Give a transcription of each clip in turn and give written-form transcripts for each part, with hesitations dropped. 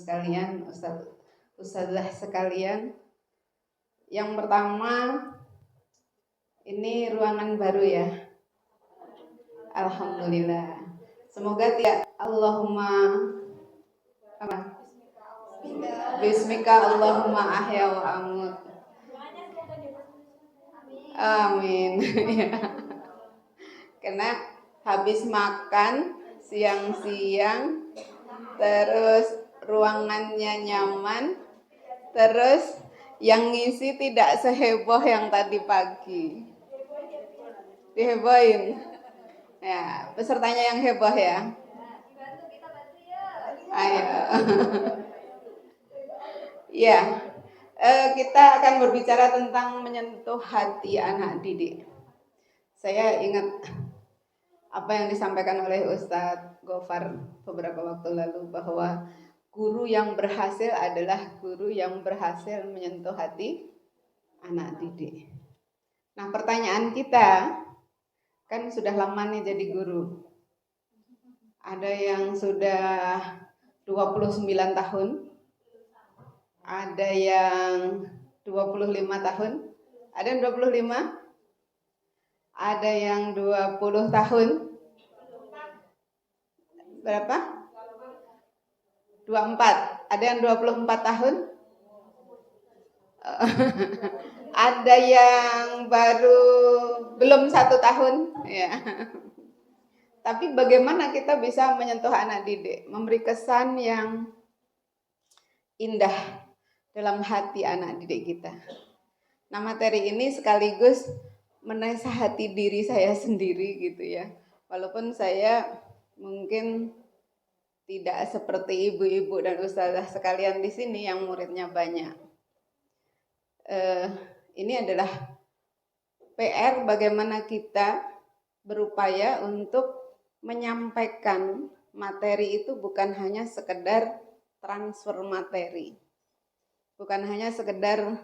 sekalian, ustazah sekalian. Yang pertama, ini ruangan baru ya. Alhamdulillah. Semoga Allahumma apa? Bismika Allahumma ahya wa amut. Amin. Karena habis makan siang-siang, terus ruangannya nyaman, terus yang ngisi tidak seheboh yang tadi pagi. Dihebohin. Ya, pesertanya yang heboh ya. Ayo. Ya, kita akan berbicara tentang menyentuh hati anak didik. Saya ingat apa yang disampaikan oleh Ustadz Gofar beberapa waktu lalu, bahwa guru yang berhasil adalah guru yang berhasil menyentuh hati anak didik. Nah, pertanyaan kita, kan sudah lama nih jadi guru. Ada yang sudah 29 tahun, ada yang 25 tahun, ada yang 25, ada yang 20 tahun. Berapa? 24. Ada yang 24 tahun? Ada yang baru belum 1 tahun ya. Tapi bagaimana kita bisa menyentuh anak didik, memberi kesan yang indah dalam hati anak didik kita. Nah, materi ini sekaligus menasihati diri saya sendiri gitu ya. Walaupun saya mungkin tidak seperti ibu-ibu dan ustazah sekalian di sini yang muridnya banyak. Ini adalah PR bagaimana kita berupaya untuk menyampaikan materi itu bukan hanya sekedar transfer materi, bukan hanya sekedar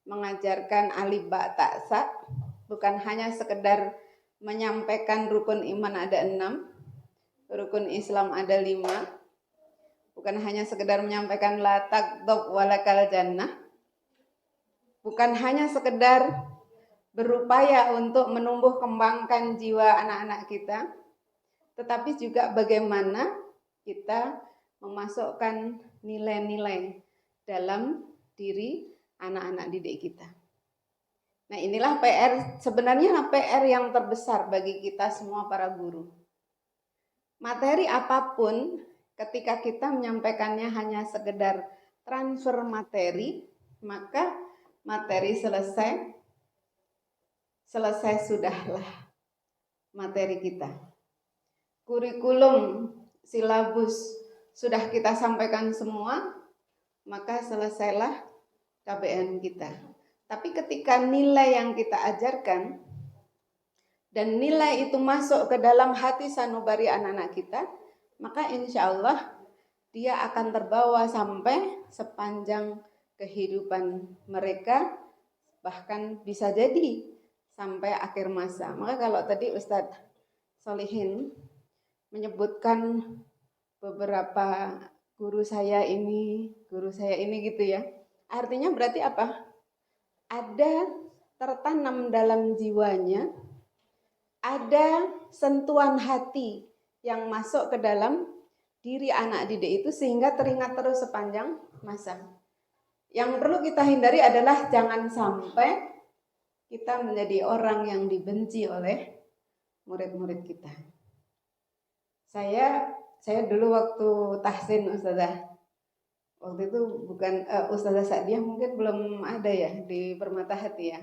mengajarkan alif ba ta sa, bukan hanya sekedar menyampaikan rukun iman ada 6, rukun Islam ada 5, bukan hanya sekedar menyampaikan la taqdab walakal jannah, bukan hanya sekedar berupaya untuk menumbuh kembangkan jiwa anak-anak kita, tetapi juga bagaimana kita memasukkan nilai-nilai dalam diri anak-anak didik kita. Nah, inilah PR, sebenarnya PR yang terbesar bagi kita semua para guru. Materi apapun, ketika kita menyampaikannya hanya sekedar transfer materi, maka materi selesai sudahlah materi kita. Kurikulum, silabus sudah kita sampaikan semua, maka selesailah KBN kita. Tapi ketika nilai yang kita ajarkan dan nilai itu masuk ke dalam hati sanubari anak-anak kita, maka insya Allah dia akan terbawa sampai sepanjang kehidupan mereka, bahkan bisa jadi sampai akhir masa. Maka kalau tadi Ustadz Solihin menyebutkan beberapa guru saya ini gitu ya. Artinya berarti apa? Ada tertanam dalam jiwanya, ada sentuhan hati yang masuk ke dalam diri anak didik itu sehingga teringat terus sepanjang masa. Yang perlu kita hindari adalah jangan sampai kita menjadi orang yang dibenci oleh murid-murid kita. Saya dulu waktu tahsin ustazah, waktu itu bukan Ustazah Sa'diah mungkin belum ada ya di Permata Hati ya.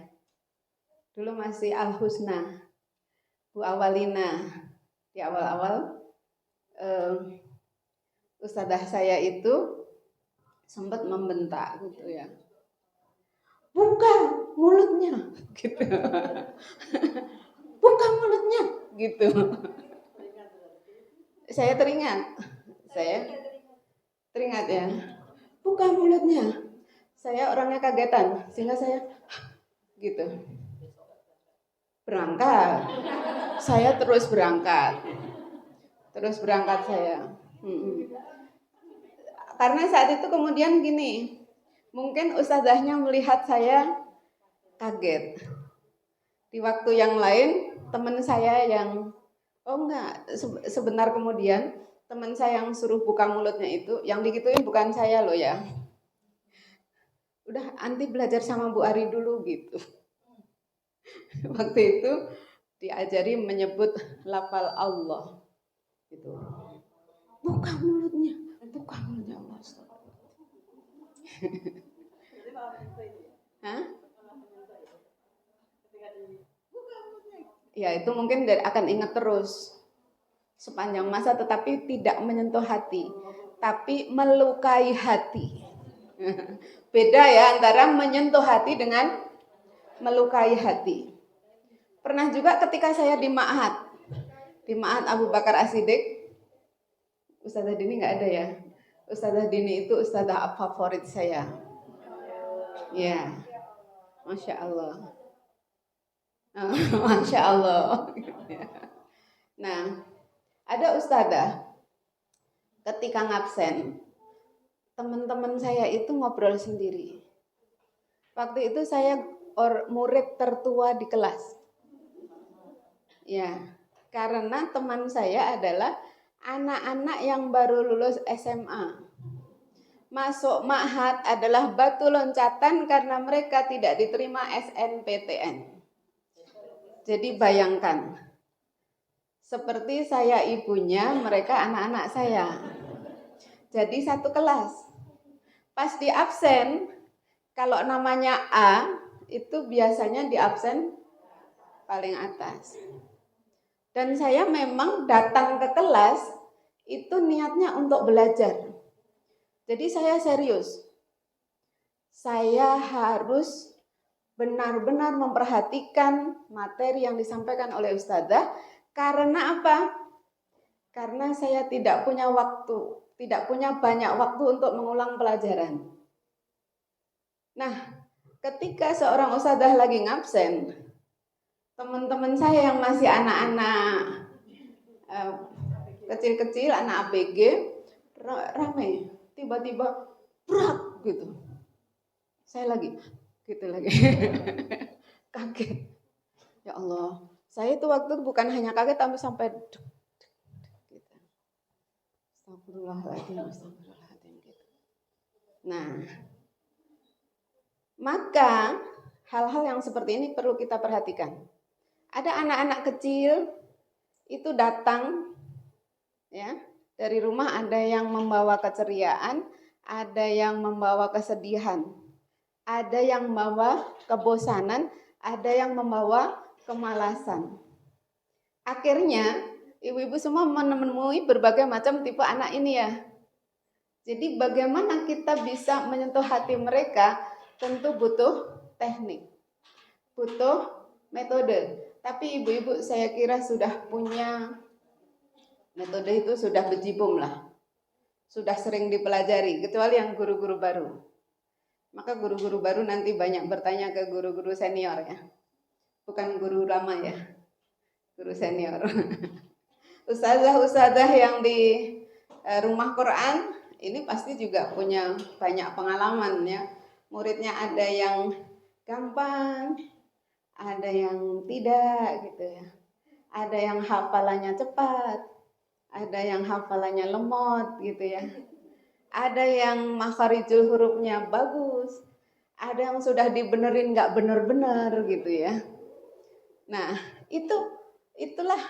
Dulu masih Al Husna, Bu Awalina. Di awal-awal ustazah saya itu sempat membentak gitu ya. Buka mulutnya gitu. Buka mulutnya gitu. Saya teringat ya. Buka mulutnya. Saya orangnya kagetan sehingga saya gitu. Berangkat. Saya terus berangkat saya. Karena saat itu kemudian gini, mungkin ustazahnya melihat saya kaget. Di waktu yang lain teman saya yang sebentar kemudian teman saya yang suruh buka mulutnya itu, yang digituin bukan saya loh ya. Udah anti belajar sama Bu Ari dulu gitu. Waktu itu diajari menyebut lafal Allah gitu. Buka mulutnya Allah. Hah? Ya itu mungkin akan ingat terus sepanjang masa, tetapi tidak menyentuh hati, tapi melukai hati. Beda ya antara menyentuh hati dengan melukai hati. Pernah juga ketika saya di Ma'had Abu Bakar As-Siddiq, Ustazah Dini nggak ada ya. Ustazah Dini itu ustazah favorit saya. Ya, Masya Allah. Masya Allah. Nah, ada ustazah ketika ngabsen, teman-teman saya itu ngobrol sendiri. Waktu itu saya murid tertua di kelas. Ya, karena teman saya adalah anak-anak yang baru lulus SMA. Masuk Ma'had adalah batu loncatan karena mereka tidak diterima SNPTN. Jadi bayangkan, seperti saya ibunya, mereka anak-anak saya. Jadi satu kelas. Pas di absen, kalau namanya A, itu biasanya di absen paling atas. Dan saya memang datang ke kelas, itu niatnya untuk belajar. Jadi saya serius. Saya harus benar-benar memperhatikan materi yang disampaikan oleh ustazah. Karena apa? Karena saya tidak punya banyak waktu untuk mengulang pelajaran. Nah, ketika seorang ustazah lagi ngabsen, teman-teman saya yang masih anak-anak kecil-kecil, anak ABG, ramai. Tiba-tiba brak gitu. Saya lagi kaget. Ya Allah, saya itu waktu bukan hanya kaget tapi sampai gitu. Astagfirullahaladzim gitu. Nah, maka hal-hal yang seperti ini perlu kita perhatikan. Ada anak-anak kecil itu datang ya, dari rumah, ada yang membawa keceriaan, ada yang membawa kesedihan, ada yang membawa kebosanan, ada yang membawa kemalasan. Akhirnya ibu-ibu semua menemui berbagai macam tipe anak ini ya. Jadi bagaimana kita bisa menyentuh hati mereka, tentu butuh teknik, butuh metode. Tapi ibu-ibu saya kira sudah punya metode, itu sudah bejibum lah, sudah sering dipelajari, kecuali yang guru-guru baru. Maka guru-guru baru nanti banyak bertanya ke guru-guru senior ya, bukan guru lama ya, guru senior. Ustazah-ustazah yang di rumah Quran ini pasti juga punya banyak pengalaman ya. Muridnya ada yang gampang, ada yang tidak gitu ya. Ada yang hafalannya cepat, ada yang hafalannya lemot gitu ya. Ada yang makharijul hurufnya bagus, ada yang sudah dibenerin nggak bener-bener gitu ya. Nah, itulah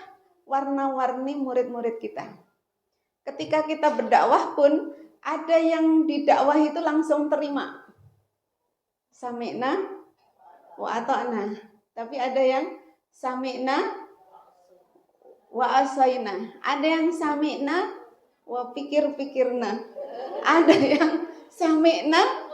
warna-warni murid-murid kita. Ketika kita berdakwah pun ada yang didakwah itu langsung terima. Sami'na wa ata'na. Tapi ada yang sami'na wa asaina. Ada yang sami'na wa pikir-pikirna. Ada yang sami'na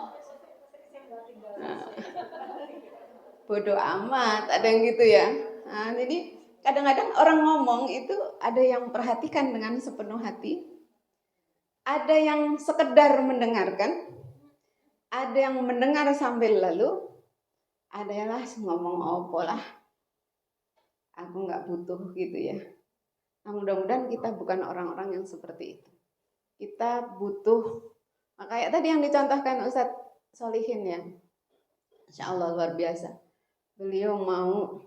bodoh amat, ada yang gitu ya. Nah, jadi kadang-kadang orang ngomong itu ada yang perhatikan dengan sepenuh hati, ada yang sekedar mendengarkan, ada yang mendengar sambil lalu, ada yang ngomong opo lah, aku nggak butuh gitu ya. Nah, mudah-mudahan kita bukan orang-orang yang seperti itu. Kita butuh Kayak tadi yang dicontohkan Ustadz Solihin ya, Insya Allah luar biasa. Beliau mau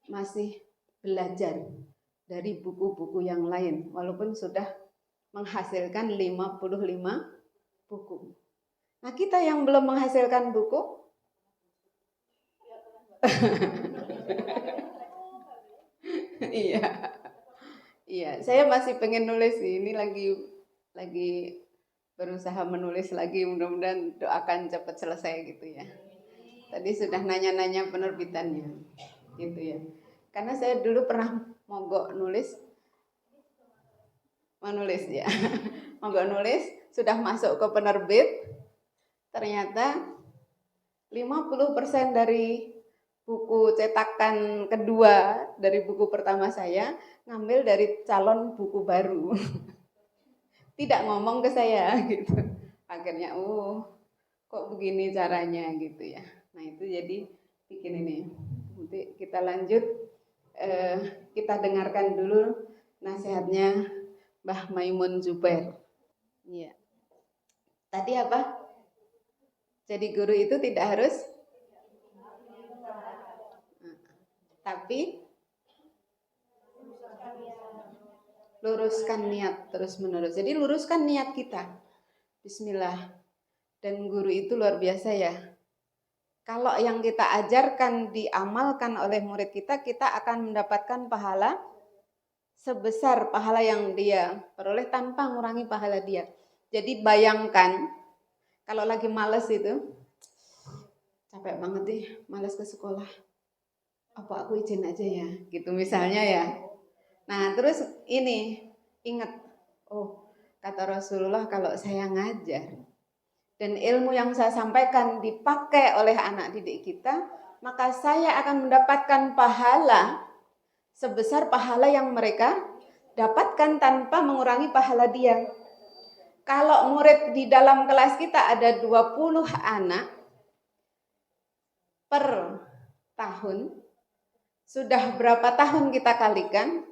masih belajar dari buku-buku yang lain, walaupun sudah menghasilkan 55 buku. Nah, kita yang belum menghasilkan buku, iya, iya, saya masih pengen nulis sih. Ini lagi berusaha menulis lagi, mudah-mudahan doakan cepat selesai gitu ya. Tadi sudah nanya-nanya penerbitannya, gitu ya. Karena saya dulu pernah mogok menulis ya, mogok nulis, sudah masuk ke penerbit, ternyata 50% dari buku cetakan kedua dari buku pertama saya ngambil dari calon buku baru. Tidak ngomong ke saya gitu. Akhirnya kok begini caranya gitu ya. Nah itu jadi bikin ini. Nanti kita lanjut, kita dengarkan dulu nasihatnya Mbah Maimun Zubair. Iya. Tadi apa? Jadi guru itu tidak harus, tapi luruskan niat terus menerus. Jadi luruskan niat kita. Bismillah. Dan guru itu luar biasa ya. Kalau yang kita ajarkan diamalkan oleh murid kita, kita akan mendapatkan pahala sebesar pahala yang dia peroleh tanpa mengurangi pahala dia. Jadi bayangkan kalau lagi males itu, capek banget deh, males ke sekolah. Apa aku izin aja ya, gitu misalnya ya. Nah terus ini, ingat, kata Rasulullah kalau saya ngajar dan ilmu yang saya sampaikan dipakai oleh anak didik kita, maka saya akan mendapatkan pahala sebesar pahala yang mereka dapatkan tanpa mengurangi pahala dia. Kalau murid di dalam kelas kita ada 20 anak per tahun, sudah berapa tahun kita kalikan,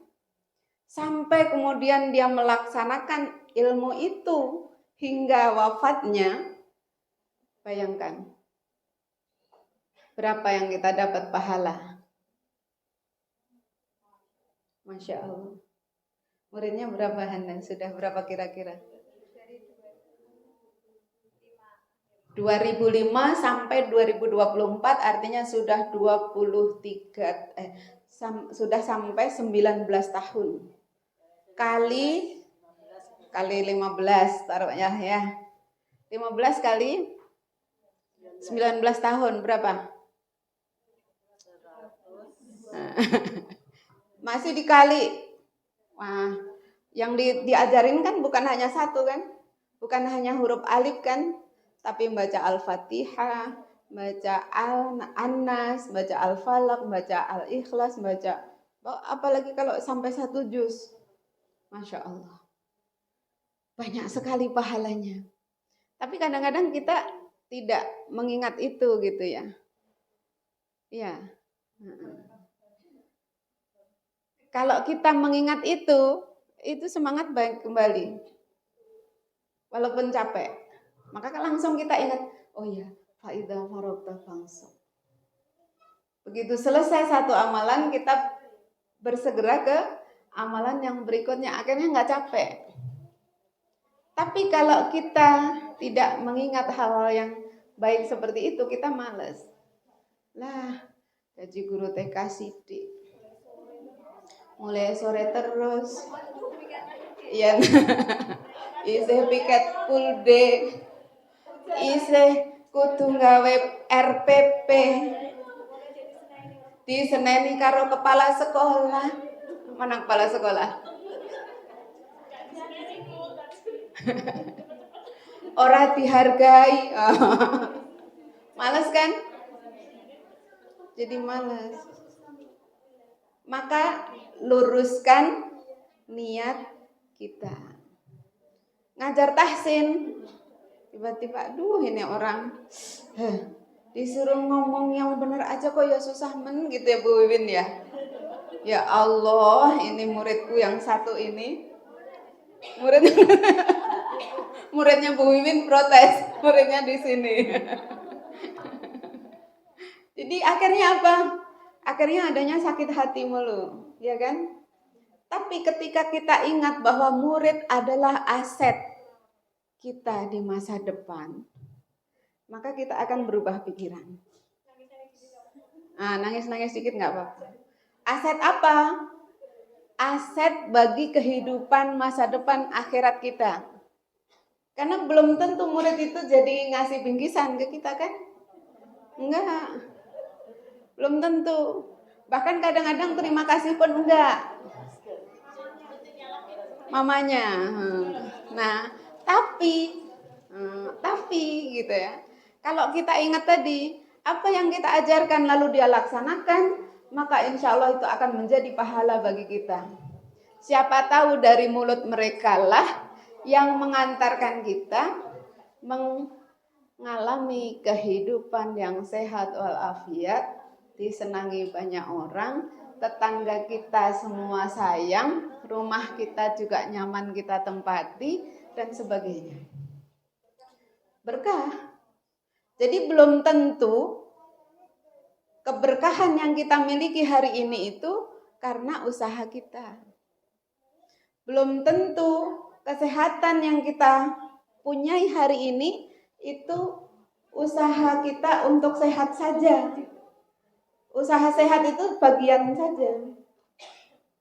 sampai kemudian dia melaksanakan ilmu itu hingga wafatnya, bayangkan berapa yang kita dapat pahala. Masya Allah. Muridnya berapa Hana? Sudah berapa kira-kira? 2005 sampai 2024 artinya sudah sudah sampai 19 tahun. Kali 15 taruhnya ya. 15 kali 19 tahun berapa? Masih dikali. Wah, yang diajarin kan bukan hanya satu kan? Bukan hanya huruf alif kan? Tapi baca Al-Fatihah, baca An-Nas, baca Al-Falaq, baca Al-Ikhlas, baca apalagi kalau sampai 1 juz. Masya Allah. Banyak sekali pahalanya. Tapi kadang-kadang kita tidak mengingat itu gitu ya. Iya. Kalau kita mengingat itu semangat baik kembali. Walaupun capek. Maka langsung kita ingat, oh ya, faida faragta fansab. Begitu selesai satu amalan, kita bersegera ke amalan yang berikutnya. Akhirnya nggak capek. Tapi kalau kita tidak mengingat hal-hal yang baik seperti itu, kita malas. Lah, gaji guru TK sidik. Mulai sore terus. Iya. Isih piket full day. Isih kudu gawe RPP. Diseneni karo kepala sekolah. Mana kepala sekolah? Ora dihargai. Males kan? Jadi males. Maka luruskan niat kita. Ngajar tahsin, tiba-tiba ini orang disuruh ngomong yang benar aja kok ya susah gitu ya Bu Wiwin ya. Ya Allah, ini muridku yang satu ini Muridnya Bu Wiwin protes, muridnya di sini. Jadi akhirnya apa? Akhirnya adanya sakit hati mulu, ya kan? Tapi ketika kita ingat bahwa murid adalah aset kita di masa depan, maka kita akan berubah pikiran. Nangis-nangis dikit nggak apa-apa. Aset apa? Aset bagi kehidupan masa depan akhirat kita. Karena belum tentu murid itu jadi ngasih bingkisan ke kita kan? Enggak. Belum tentu. Bahkan kadang-kadang terima kasih pun enggak. Mamanya. Nah, tapi gitu ya. Kalau kita ingat tadi, apa yang kita ajarkan lalu dia laksanakan, maka insya Allah itu akan menjadi pahala bagi kita. Siapa tahu dari mulut mereka lah yang mengantarkan kita mengalami kehidupan yang sehat walafiat, disenangi banyak orang, tetangga kita semua sayang, rumah kita juga nyaman kita tempati, dan sebagainya. Berkah. Jadi belum tentu keberkahan yang kita miliki hari ini itu karena usaha kita. Belum tentu kesehatan yang kita punyai hari ini itu usaha kita untuk sehat saja. Usaha sehat itu bagian saja.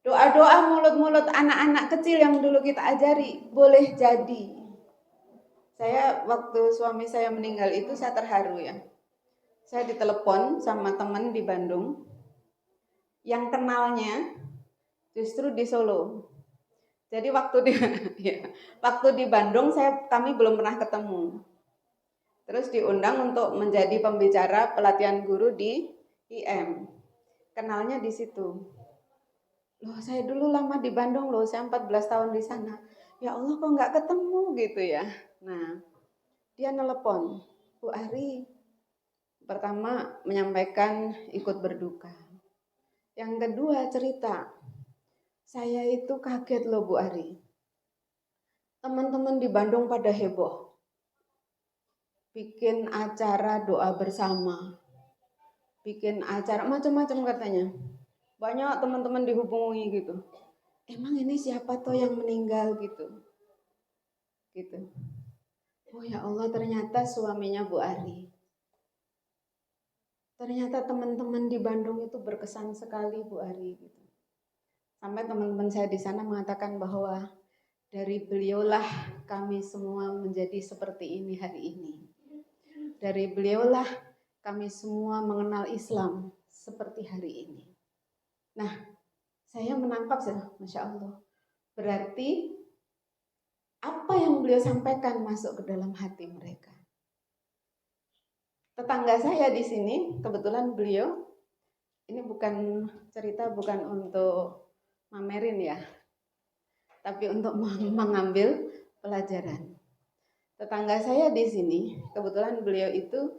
Doa-doa mulut-mulut anak-anak kecil yang dulu kita ajari boleh jadi. Saya waktu suami saya meninggal itu saya terharu ya. Saya ditelepon sama teman di Bandung yang kenalnya justru di Solo. Jadi waktu di Bandung kami belum pernah ketemu. Terus diundang untuk menjadi pembicara pelatihan guru di IM. Kenalnya di situ. Loh, saya dulu lama di Bandung loh, saya 14 tahun di sana. Ya Allah kok nggak ketemu gitu ya. Nah, dia nelepon, Bu Ari, pertama menyampaikan ikut berduka. Yang kedua cerita, saya itu kaget loh Bu Ari. Teman-teman di Bandung pada heboh. Bikin acara doa bersama. Bikin acara macam-macam katanya. Banyak teman-teman dihubungi gitu. Emang ini siapa toh yang meninggal gitu. Gitu. Oh ya Allah, ternyata suaminya Bu Ari. Ternyata teman-teman di Bandung itu berkesan sekali Bu Ari gitu. Sampai teman-teman saya di sana mengatakan bahwa dari beliaulah kami semua menjadi seperti ini hari ini. Dari beliaulah kami semua mengenal Islam seperti hari ini. Nah, saya menangkap, Masya Allah. Berarti apa yang beliau sampaikan masuk ke dalam hati mereka. Tetangga saya di sini, kebetulan beliau, ini bukan cerita, bukan untuk mamerin ya, tapi untuk mengambil pelajaran. Tetangga saya di sini, kebetulan beliau itu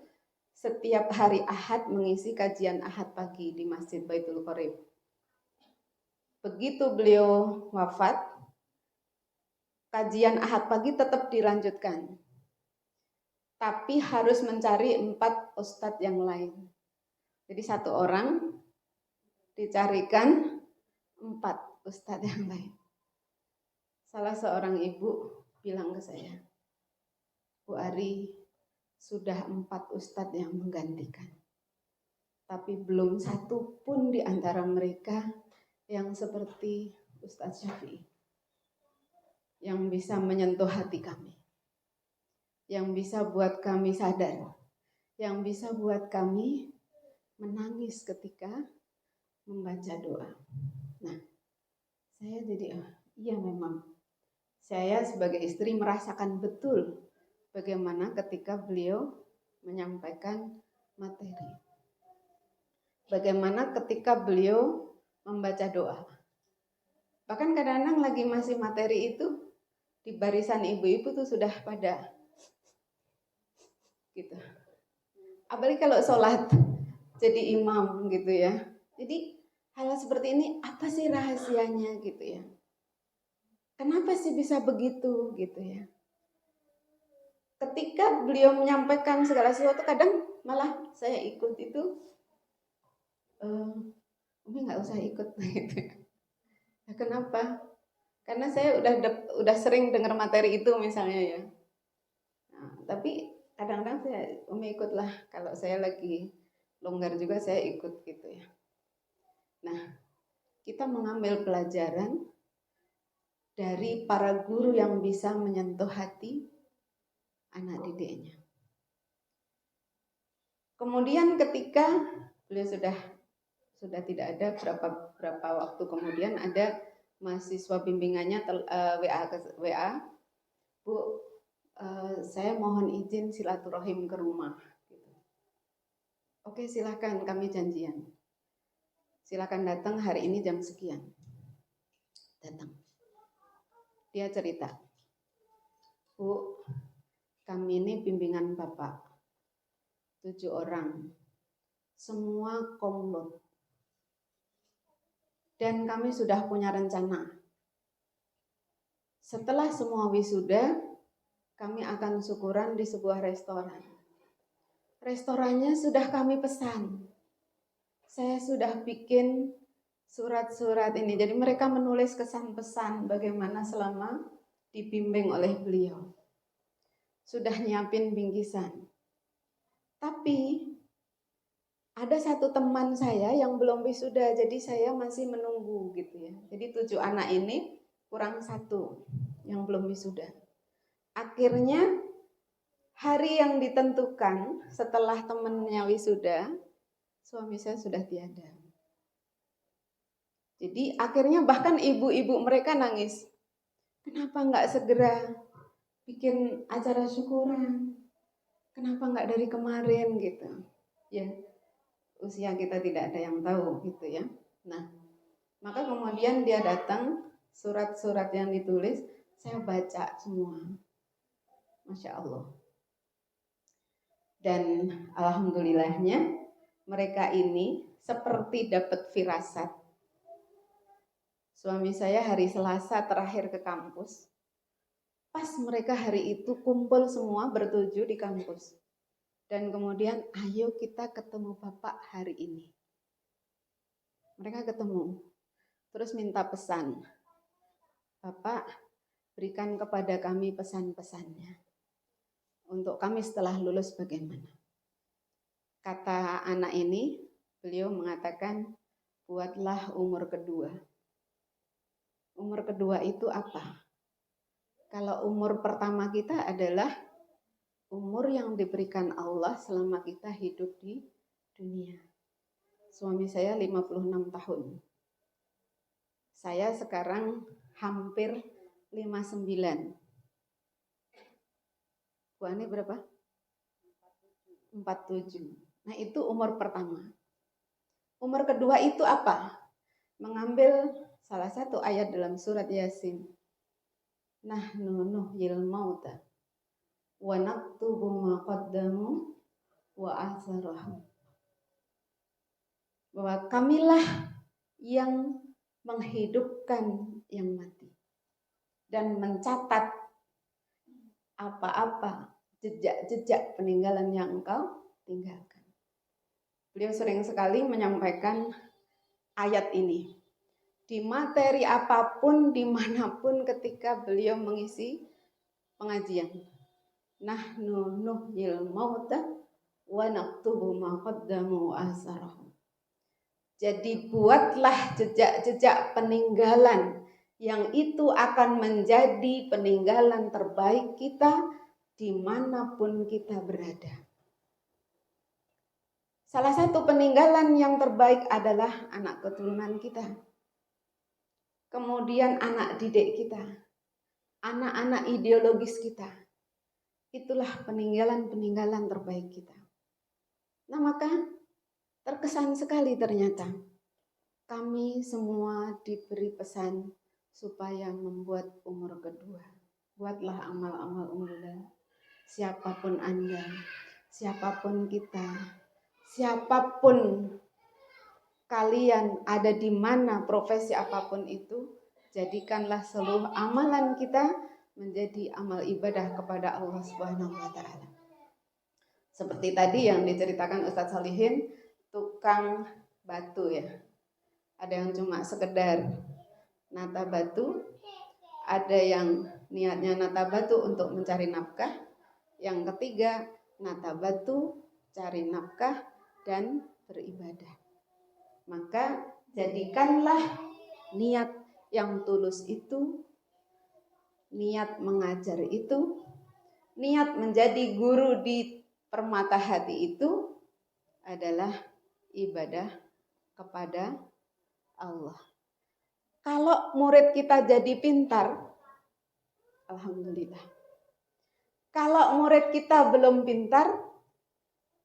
setiap hari Ahad mengisi kajian Ahad pagi di Masjid Baitul Qorib. Begitu beliau wafat, kajian Ahad pagi tetap dilanjutkan. Tapi harus mencari 4 ustadz yang lain. Jadi 1 orang dicarikan 4 ustadz yang lain. Salah seorang ibu bilang ke saya, Bu Ari, sudah 4 ustadz yang menggantikan. Tapi belum 1 pun di antara mereka yang seperti Ustadz Syafi'i. Yang bisa menyentuh hati kami. Yang bisa buat kami sadar. Yang bisa buat kami menangis ketika membaca doa. Nah, saya jadi, iya memang. Saya sebagai istri merasakan betul bagaimana ketika beliau menyampaikan materi. Bagaimana ketika beliau membaca doa. Bahkan kadang-kadang lagi masih materi itu, di barisan ibu-ibu tuh sudah pada gitu. Apalagi kalau sholat jadi imam gitu ya. Jadi hal seperti ini apa sih rahasianya gitu ya. Kenapa sih bisa begitu gitu ya. ketika beliau menyampaikan segala sesuatu, kadang malah saya ikut itu, Umi nggak usah ikut gitu. Nah, kenapa? Karena saya udah sering dengar materi itu misalnya ya. Nah, tapi kadang-kadang saya Umi ikutlah, kalau saya lagi longgar juga saya ikut gitu ya. Nah, kita mengambil pelajaran dari para guru yang bisa menyentuh hati anak didiknya. Kemudian ketika beliau sudah tidak ada, berapa waktu kemudian ada mahasiswa bimbingannya WA, Bu, saya mohon izin silaturahim ke rumah. Oke, silahkan, kami janjian. Silakan datang hari ini jam sekian. Datang. Dia cerita, Bu, kami ini bimbingan Bapak, 7 orang, semua komlot. Dan kami sudah punya rencana. Setelah semua wisuda, kami akan syukuran di sebuah restoran. Restorannya sudah kami pesan. Saya sudah bikin surat-surat ini. Jadi mereka menulis kesan pesan bagaimana selama dibimbing oleh beliau. Sudah nyiapin bingkisan. Tapi ada satu teman saya yang belum wisuda, jadi saya masih menunggu gitu ya. Jadi 7 anak ini kurang 1 yang belum wisuda. Akhirnya hari yang ditentukan setelah temannya wisuda, suami saya sudah tiada. Jadi akhirnya bahkan ibu-ibu mereka nangis. Kenapa nggak segera bikin acara syukuran? Kenapa nggak dari kemarin gitu? Ya, usia kita tidak ada yang tahu gitu ya. Nah, maka kemudian dia datang, surat-surat yang ditulis saya baca semua. Masya Allah. Dan alhamdulillahnya mereka ini seperti dapat firasat. Suami saya hari Selasa terakhir ke kampus. Pas mereka hari itu kumpul semua bertuju di kampus. Dan kemudian ayo kita ketemu Bapak hari ini. Mereka ketemu. Terus minta pesan. Bapak berikan kepada kami pesan-pesannya. Untuk kami setelah lulus bagaimana? Kata anak ini, beliau mengatakan, buatlah umur kedua. Umur kedua itu apa? Kalau umur pertama kita adalah umur yang diberikan Allah selama kita hidup di dunia. Suami saya 56 tahun. Saya sekarang hampir 59. Bu Ani berapa? 47. Nah itu umur pertama. Umur kedua itu apa? Mengambil salah satu ayat dalam surat Yasin. Nahnu nuhyil mauta wa naktubu ma qaddamu wa atharahum. Bahwa kamilah yang menghidupkan yang mati dan mencatat apa-apa jejak-jejak peninggalan yang engkau tinggalkan. Beliau sering sekali menyampaikan ayat ini di materi apapun, dimanapun ketika beliau mengisi pengajian. Nahnu nuhyil mauta wa naktubu ma qaddamu wa asarahum. Jadi buatlah jejak-jejak peninggalan yang itu akan menjadi peninggalan terbaik kita dimanapun kita berada. Salah satu peninggalan yang terbaik adalah anak keturunan kita. Kemudian anak didik kita, anak-anak ideologis kita. Itulah peninggalan-peninggalan terbaik kita. Nah maka terkesan sekali ternyata kami semua diberi pesan supaya membuat umur kedua. Buatlah amal-amal unggulan. Siapapun Anda, siapapun kita, siapapun kalian ada di mana profesi apapun itu, jadikanlah seluruh amalan kita menjadi amal ibadah kepada Allah Subhanahu wa taala. Seperti tadi yang diceritakan Ustadz Solihin, tukang batu ya. Ada yang cuma sekedar nata batu, ada yang niatnya nata batu untuk mencari nafkah. Yang ketiga, nata batu, cari nafkah dan beribadah. Maka jadikanlah niat yang tulus itu, niat mengajar itu, niat menjadi guru di permata hati itu adalah ibadah kepada Allah. Kalau murid kita jadi pintar, alhamdulillah. Kalau murid kita belum pintar,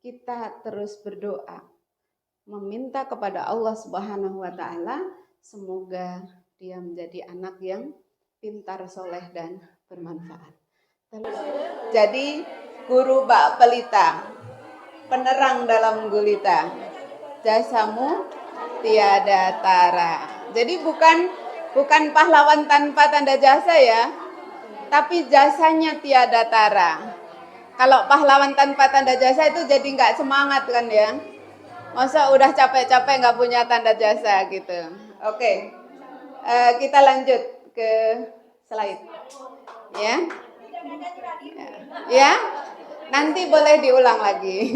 kita terus berdoa, meminta kepada Allah Subhanahu wa taala semoga dia menjadi anak yang pintar, soleh dan bermanfaat. Jadi guru bak pelita, penerang dalam gulita, jasamu tiada tara. Jadi bukan pahlawan tanpa tanda jasa ya, tapi jasanya tiada tara. Kalau pahlawan tanpa tanda jasa itu jadi nggak semangat kan ya. Masa udah capek-capek nggak punya tanda jasa gitu. Oke, kita lanjut ke slide. Ya, nanti boleh diulang lagi.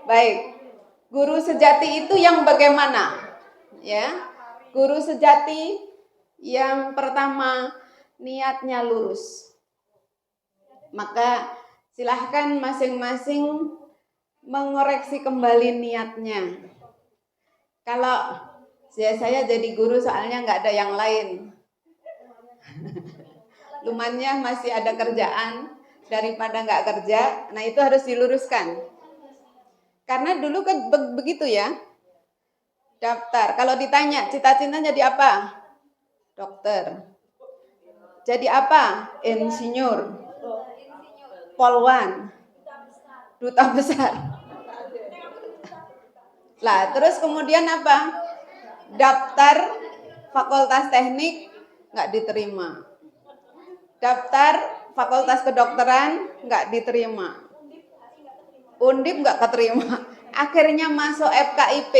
Baik, guru sejati itu yang bagaimana? Ya, guru sejati yang pertama niatnya lurus. Maka silahkan masing-masing mengoreksi kembali niatnya. Kalau saya jadi guru soalnya nggak ada yang lain. Lumayan masih ada kerjaan daripada nggak kerja. Nah itu harus diluruskan. Karena dulu kan begitu ya. Daftar. Kalau ditanya cita-citanya jadi apa? Dokter. Jadi apa? Insinyur. Polwan. Duta besar. Lah terus kemudian apa? Daftar fakultas teknik nggak diterima. Daftar fakultas kedokteran nggak diterima. Undip nggak keterima. Akhirnya masuk FKIP.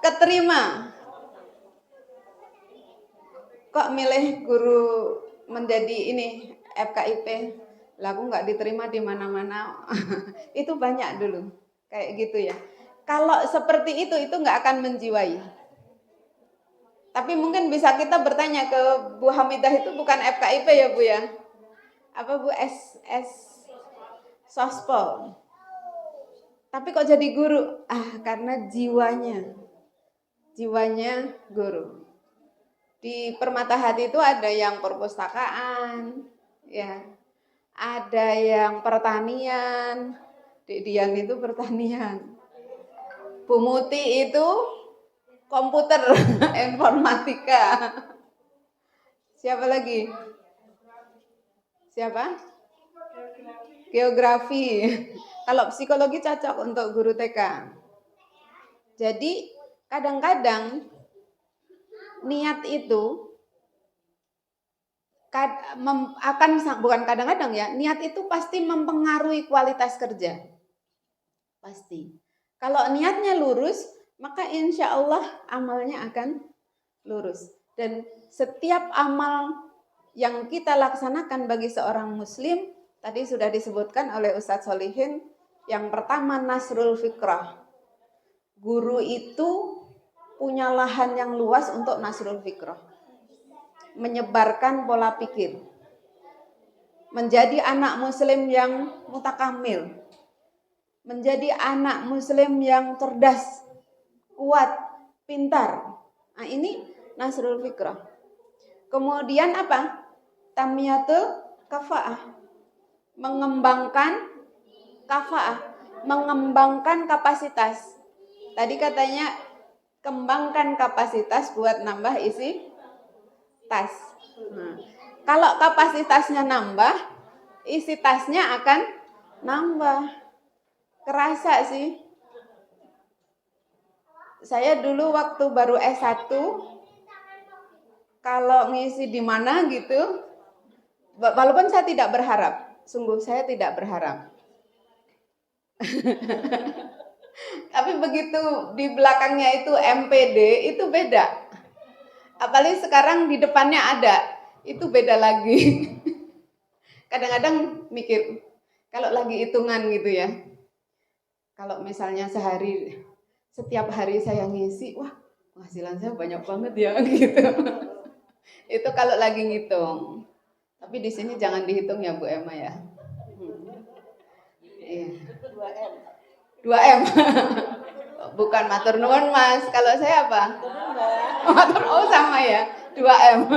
Keterima. Kok milih guru menjadi ini FKIP? Lalu nggak diterima di mana-mana. Itu banyak dulu. Kayak gitu ya. Kalau seperti itu nggak akan menjiwai. Tapi mungkin bisa kita bertanya ke Bu Hamidah, itu bukan FKIP ya Bu ya? Apa Bu Sospol? Tapi kok jadi guru? Karena jiwanya guru. Di permata hati itu ada yang perpustakaan, ya, ada yang pertanian. Di Dian itu pertanian. Bu Muti itu komputer, informatika. Siapa lagi? Siapa? Geografi. Kalau psikologi cocok untuk guru TK. Jadi kadang-kadang niat itu bukan kadang-kadang ya, niat itu pasti mempengaruhi kualitas kerja. Pasti. Kalau niatnya lurus, maka insya Allah amalnya akan lurus. Dan setiap amal yang kita laksanakan bagi seorang muslim, tadi sudah disebutkan oleh Ustadz Solihin, yang pertama nasrul fikrah. Guru itu punya lahan yang luas untuk nasrul fikrah. Menyebarkan pola pikir. Menjadi anak muslim yang mutakamil. Menjadi anak muslim yang cerdas, kuat, pintar. Nah ini nasrul fikrah. Kemudian apa? Tamiyatul kafa'ah. Mengembangkan kafa'ah. Mengembangkan kapasitas. Tadi katanya kembangkan kapasitas buat nambah isi tas. Nah, kalau kapasitasnya nambah, isi tasnya akan nambah. Kerasa sih. Saya dulu waktu baru S1, kalau ngisi di mana gitu, walaupun saya tidak berharap, sungguh saya tidak berharap. Tapi begitu di belakangnya itu MPD, itu beda. Apalagi sekarang di depannya ada, itu beda lagi. Kadang-kadang mikir, kalau lagi hitungan gitu ya, kalau misalnya setiap hari saya ngisi, wah penghasilan saya banyak banget ya gitu. Itu kalau lagi ngitung. Tapi di sini jangan dihitung ya Bu Emma ya. Iya. 2M. Bukan matur nuwun Mas. Kalau saya apa? Oh sama ya. 2M.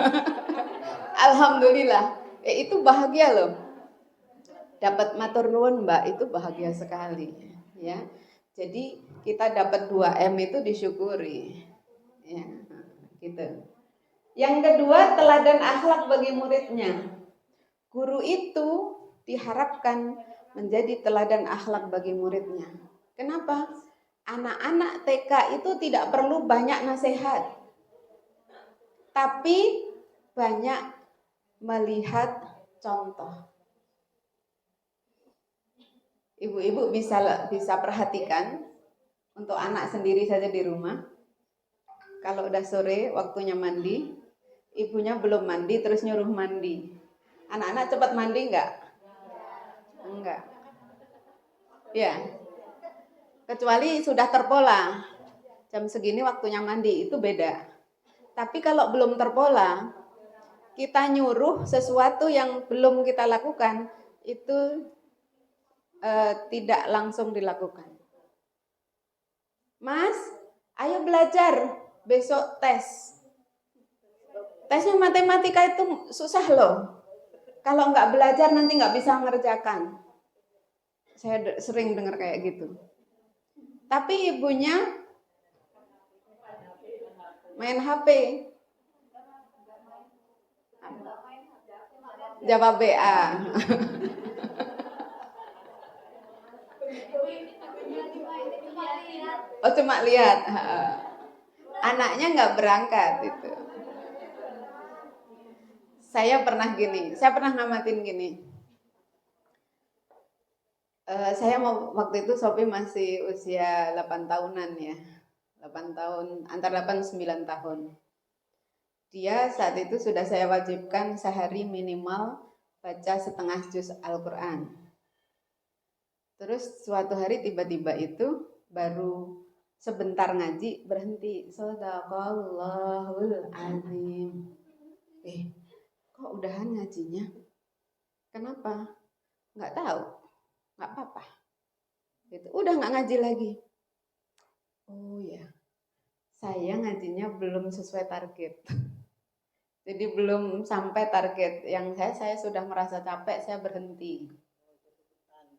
Alhamdulillah. Itu bahagia loh. Dapat matur nuwun Mbak, itu bahagia sekali ya. Jadi kita dapat 2M itu disyukuri. Ya, gitu. Yang kedua, teladan akhlak bagi muridnya. Guru itu diharapkan menjadi teladan akhlak bagi muridnya. Kenapa? Anak-anak TK itu tidak perlu banyak nasihat, tapi banyak melihat contoh. Ibu-ibu bisa perhatikan untuk anak sendiri saja di rumah. Kalau udah sore waktunya mandi, ibunya belum mandi terus nyuruh mandi. Anak-anak cepat mandi enggak? Enggak. Ya. Kecuali sudah terpola. Jam segini waktunya mandi, itu beda. Tapi kalau belum terpola, kita nyuruh sesuatu yang belum kita lakukan, itu tidak langsung dilakukan. Mas, ayo belajar, besok tes. Tesnya matematika itu susah loh. Kalau nggak belajar nanti nggak bisa ngerjakan. Saya sering dengar kayak gitu. Tapi ibunya main HP. Jawab BA. Oh cuma lihat. Anaknya nggak berangkat itu. Saya pernah ngamatin gini. Saya waktu itu Sophie masih usia 8 tahunan ya. 8 tahun, antara 8 9 tahun. Dia saat itu sudah saya wajibkan sehari minimal baca setengah juz Al-Quran. Terus suatu hari tiba-tiba itu baru sebentar ngaji berhenti. Shadaqallahul azim. Kok udahan ngajinya? Kenapa? Nggak tahu. Nggak apa-apa. Gitu. Udah nggak ngaji lagi. Oh ya, saya ngajinya belum sesuai target. Jadi belum sampai target yang saya sudah merasa capek, saya berhenti.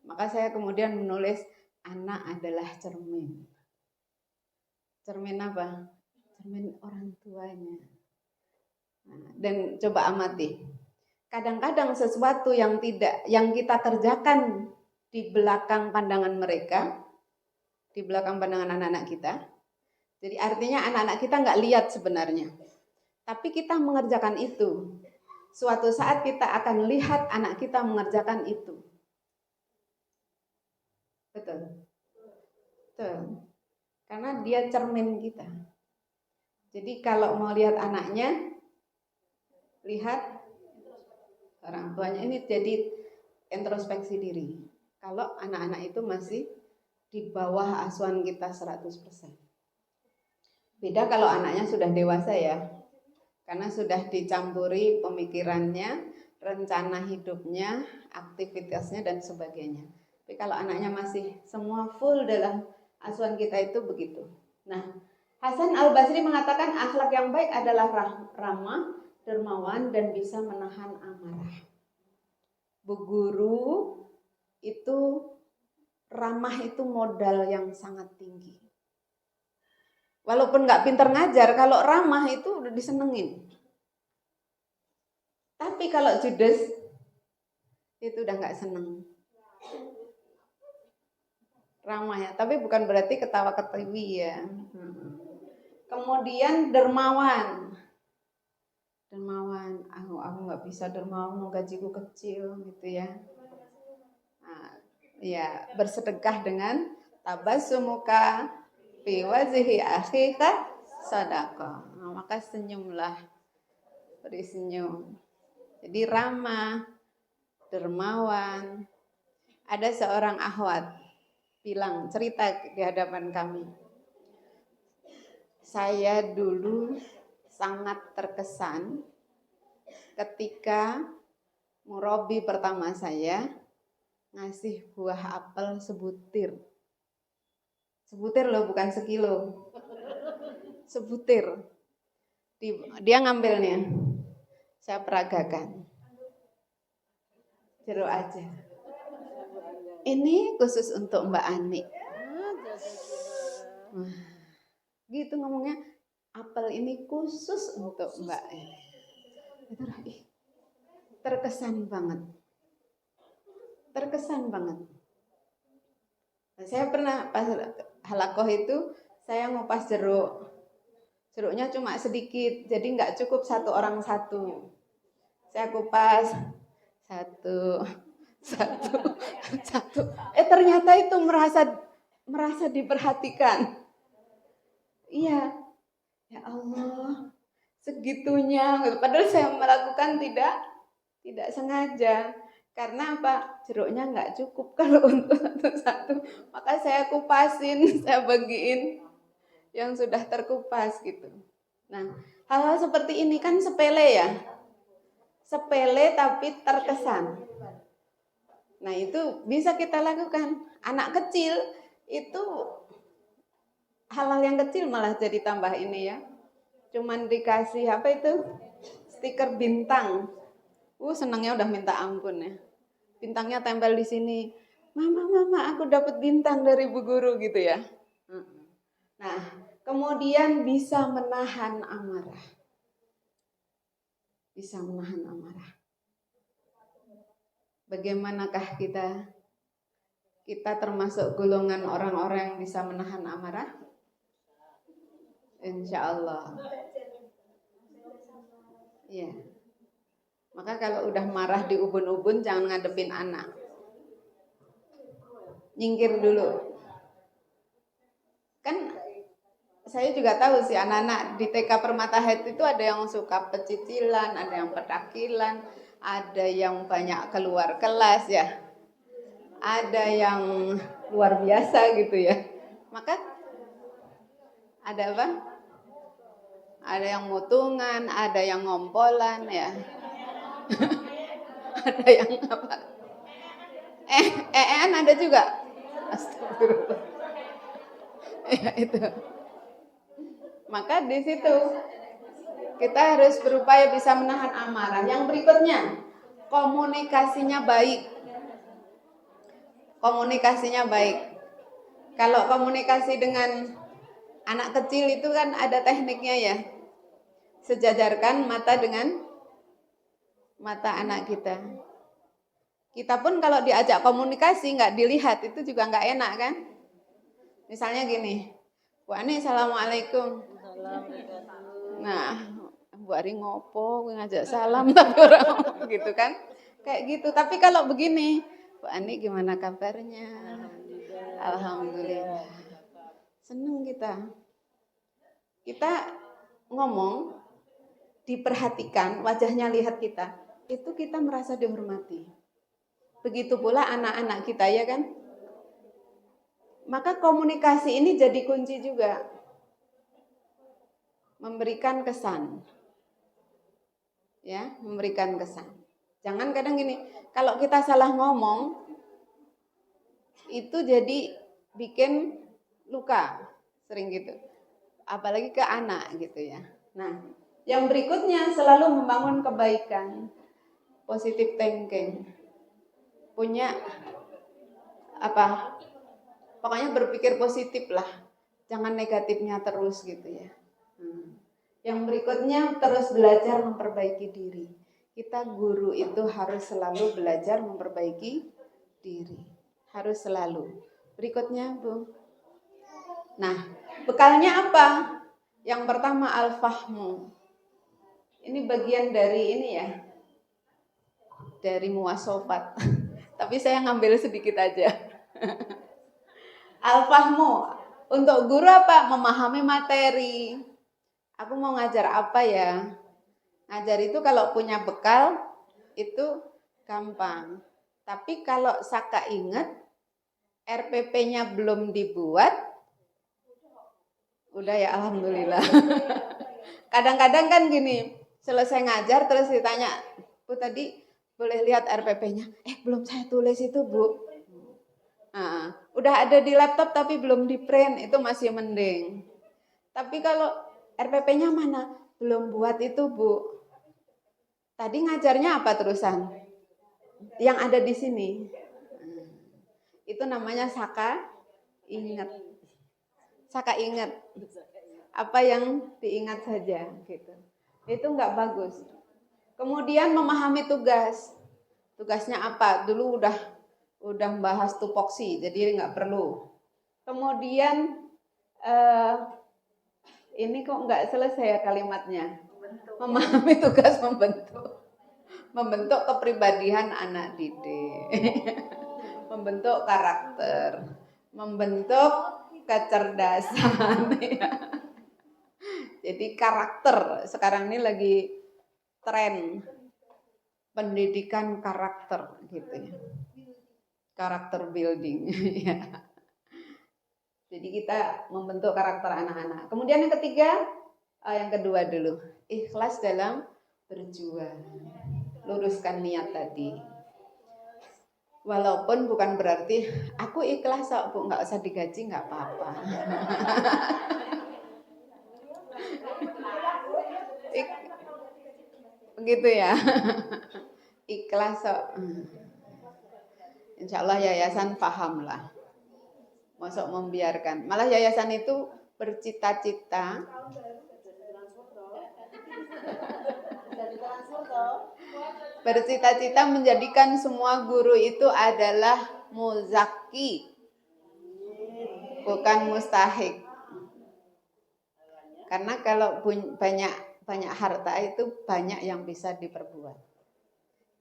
Maka saya kemudian menulis, anak adalah cermin. Cermin apa? Cermin orang tuanya. Nah, dan coba amati. Kadang-kadang sesuatu yang kita kerjakan di belakang pandangan mereka, di belakang pandangan anak-anak kita. Jadi artinya anak-anak kita nggak lihat sebenarnya. Tapi kita mengerjakan itu. Suatu saat kita akan lihat anak kita mengerjakan itu. Betul. Betul. Karena dia cermin kita. Jadi kalau mau lihat anaknya, lihat orang tuanya. Ini jadi introspeksi diri. Kalau anak-anak itu masih di bawah asuhan kita 100%. Beda kalau anaknya sudah dewasa ya. Karena sudah dicampuri pemikirannya, rencana hidupnya, aktivitasnya dan sebagainya. Tapi kalau anaknya masih semua full dalam asuhan kita itu begitu. Nah, Hasan Al-Basri mengatakan akhlak yang baik adalah ramah, dermawan dan bisa menahan amarah. Bu guru itu ramah itu modal yang sangat tinggi. Walaupun nggak pinter ngajar, kalau ramah itu udah disenengin. Tapi kalau judes, itu udah nggak seneng. Ramah ya, tapi bukan berarti ketawa-ketiwi ya. Kemudian dermawan. Dermawan, aku nggak bisa dermawan, gajiku kecil gitu ya. Nah, ya bersedekah dengan tabassumuka fi wajhi akhika sadaqah. Nah, maka senyumlah, beri senyum. Jadi ramah, dermawan. Ada seorang akhwat bilang, cerita di hadapan kami. Saya dulu sangat terkesan ketika murabi pertama saya ngasih buah apel sebutir. Sebutir loh, bukan sekilo. Sebutir. Dia ngambilnya. Saya peragakan. Jeruk aja. Ini khusus untuk Mbak Ani. Gitu ngomongnya, apel ini khusus untuk Mbak Ani. Terkesan banget. Saya pernah pas halakoh itu, saya ngupas jeruk. Jeruknya cuma sedikit, jadi nggak cukup satu orang satu. Saya kupas satu. Ternyata itu merasa diperhatikan. Iya, ya Allah, segitunya. Padahal saya melakukan tidak sengaja. Karena apa? Jeruknya nggak cukup kalau untuk satu-satu. Maka saya kupasin, saya bagiin yang sudah terkupas gitu. Nah, hal-hal seperti ini kan sepele ya. Sepele tapi terkesan. Nah, itu bisa kita lakukan. Anak kecil itu hal-hal yang kecil malah jadi tambah ini ya. Cuman dikasih apa itu? Stiker bintang. Senangnya udah minta ampun ya. Bintangnya tempel di sini. Mama, aku dapat bintang dari Bu Guru gitu ya. Nah, kemudian bisa menahan amarah. Bagaimanakah kita? Kita termasuk golongan orang-orang yang bisa menahan amarah? Insya Allah. Ya. Maka kalau udah marah di ubun-ubun, jangan ngadepin anak. Nyingkir dulu. Kan saya juga tahu sih anak-anak di TK Permata Head itu ada yang suka pecicilan, ada yang petakilan, ada yang banyak keluar kelas ya. Ada yang luar biasa gitu ya. Maka ada apa? Ada yang mutungan, ada yang ngompolan ya. Ada yang apa? Ada juga. Astagfirullah. Ya itu. Maka di situ kita harus berupaya bisa menahan amarah. Yang berikutnya, komunikasinya baik. Kalau komunikasi dengan anak kecil itu kan ada tekniknya ya. Sejajarkan mata dengan mata anak kita. Kita pun kalau diajak komunikasi nggak dilihat itu juga nggak enak kan? Misalnya gini, Bu Ani, assalamualaikum. Nah, Bu Ari ngopo ngajak salam tapi orang gitu kan? Kayak gitu. Tapi kalau begini, Bu Ani gimana kabarnya? Alhamdulillah. Seneng kita. Kita ngomong, diperhatikan, wajahnya lihat kita, itu kita merasa dihormati. Begitu pula anak-anak kita ya kan? Maka komunikasi ini jadi kunci juga. Memberikan kesan. Ya, memberikan kesan. Jangan kadang gini, kalau kita salah ngomong, itu jadi bikin luka. Sering gitu. Apalagi ke anak gitu ya. Nah, yang berikutnya selalu membangun kebaikan. Positive thinking. Punya apa? Pokoknya berpikir positif lah. Jangan negatifnya terus gitu ya. Yang berikutnya terus belajar memperbaiki diri. Kita guru itu harus selalu belajar memperbaiki diri. Harus selalu. Berikutnya, Bu. Nah, bekalnya apa? Yang pertama al-fahmu. Ini bagian dari ini ya, dari muasofat. Tapi saya ngambil sedikit aja. Al-fahmu. Untuk guru apa? Memahami materi. Aku mau ngajar apa ya? Ngajar itu kalau punya bekal, itu gampang. Tapi kalau Saka ingat, RPP-nya belum dibuat, udah ya alhamdulillah. Kadang-kadang kan gini, selesai ngajar terus ditanya, Bu tadi boleh lihat RPP-nya? Belum saya tulis itu Bu. Nah, udah ada di laptop tapi belum di print, itu masih mending. Tapi kalau RPP-nya mana? Belum buat itu Bu. Tadi ngajarnya apa terusan? Yang ada di sini. Itu namanya Saka ingat. Saka ingat. Apa yang diingat saja gitu. Itu enggak bagus. Kemudian memahami tugas. Tugasnya apa? Dulu udah bahas tupoksi, jadi enggak perlu. Kemudian ini kok enggak selesai ya kalimatnya. Memahami tugas membentuk kepribadian anak didik. Membentuk karakter, membentuk kecerdasan. Jadi karakter, sekarang ini lagi tren pendidikan karakter gitu ya. Karakter building ya. Jadi kita membentuk karakter anak-anak. Kemudian yang ketiga, yang kedua dulu, ikhlas dalam berjuang. Luruskan niat tadi. Walaupun bukan berarti aku ikhlas kok Bu, nggak usah digaji nggak apa-apa. Begitu ya. Ikhlas kok. Insya Allah yayasan paham lah. Masuk membiarkan. Malah yayasan itu bercita-cita menjadikan semua guru itu adalah muzaki, bukan mustahik. Karena kalau banyak harta itu banyak yang bisa diperbuat.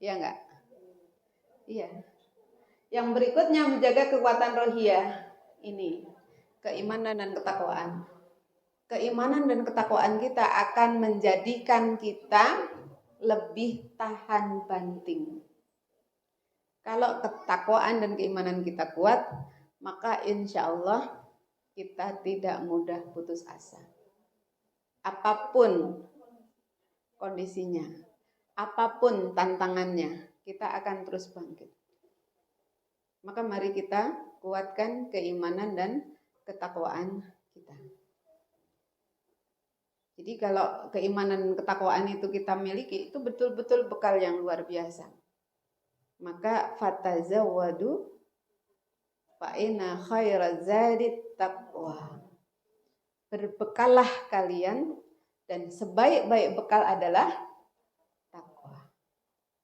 Iya enggak? Iya. Yang berikutnya menjaga kekuatan rohiyah. Ini keimanan dan ketakwaan. Keimanan dan ketakwaan kita akan menjadikan kita lebih tahan banting. Kalau ketakwaan dan keimanan kita kuat, maka insya Allah kita tidak mudah putus asa. Apapun kondisinya, apapun tantangannya, kita akan terus bangkit. Maka mari kita kuatkan keimanan dan ketakwaan kita. Jadi kalau keimanan ketakwaan itu kita miliki, itu betul-betul bekal yang luar biasa. Maka fatazawwadu fa inna khairaz zadi taqwa. Berbekallah kalian dan sebaik-baik bekal adalah takwa.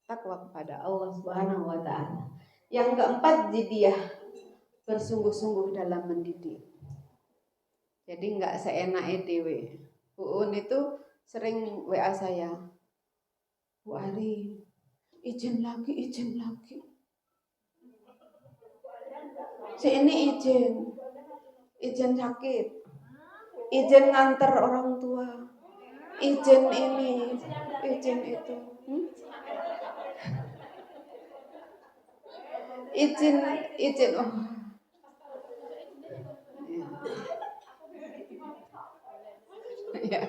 Takwa kepada Allah Subhanahu wa taala. Yang keempat, jiddiyah, bersungguh-sungguh dalam mendidik. Jadi enggak seenake dhewe. Bu Un itu sering WA saya. Bu Ari, izin lagi. Si ini izin sakit, izin nganter orang tua, izin ini, izin itu. Izin oh. Ya.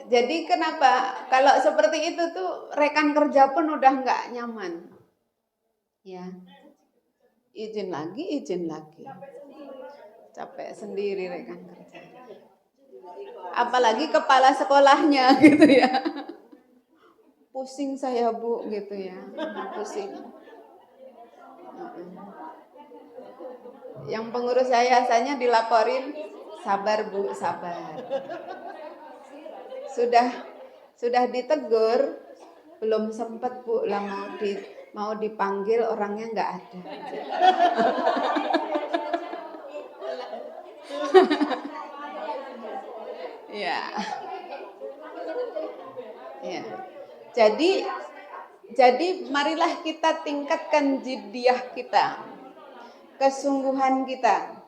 Jadi kenapa kalau seperti itu tuh rekan kerja pun udah nggak nyaman. Ya. Izin lagi. Capek sendiri rekan kerja. Apalagi kepala sekolahnya gitu ya. Pusing saya Bu gitu ya. Pusing. Yang pengurus yayasannya dilaporin, sabar Bu, sabar. Sudah ditegur, belum sempat Bu lah mau dipanggil orangnya nggak ada. Ya. Ya. Jadi marilah kita tingkatkan jiddiyah kita, kesungguhan kita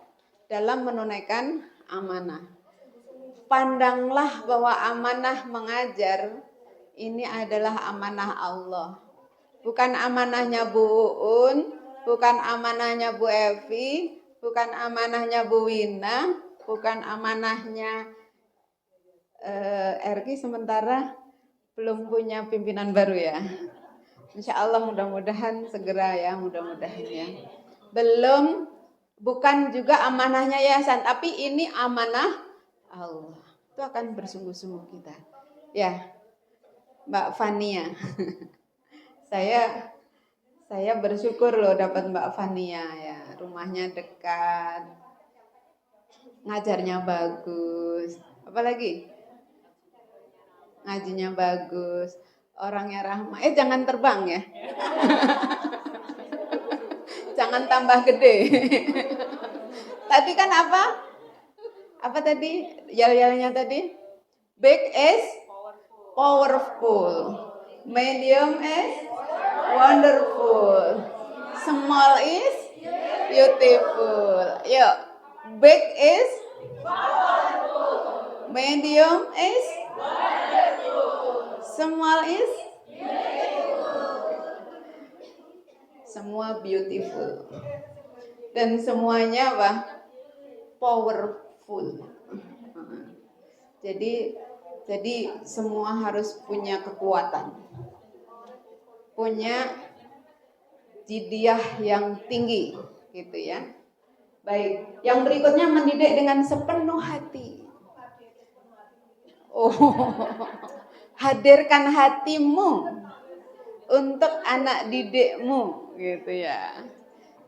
dalam menunaikan amanah. Pandanglah bahwa amanah mengajar ini adalah amanah Allah. Bukan amanahnya Bu Uun, bukan amanahnya Bu Evi, bukan amanahnya Bu Wina, bukan amanahnya Erki sementara belum punya pimpinan baru ya. Insya Allah mudah-mudahan segera ya, mudah-mudahan ya. Belum, bukan juga amanahnya yayasan, tapi ini amanah Allah. Itu akan bersungguh-sungguh kita. Ya, Mbak Fania. Saya bersyukur loh dapat Mbak Fania ya. Rumahnya dekat, ngajarnya bagus. Apalagi? Ngajinya bagus, orangnya ramah. Jangan terbang ya. Jangan tambah gede. Tadi kan apa? Apa tadi? Yel-yelnya tadi? Big is powerful. Medium is wonderful. Small is beautiful. Yuk. Big is powerful. Medium is small is semua beautiful. Dan semuanya apa? Powerful. Jadi semua harus punya kekuatan. Punya jiddiyah yang tinggi gitu ya. Baik, yang berikutnya mendidik dengan sepenuh hati. Hadirkan hatimu untuk anak didikmu gitu ya.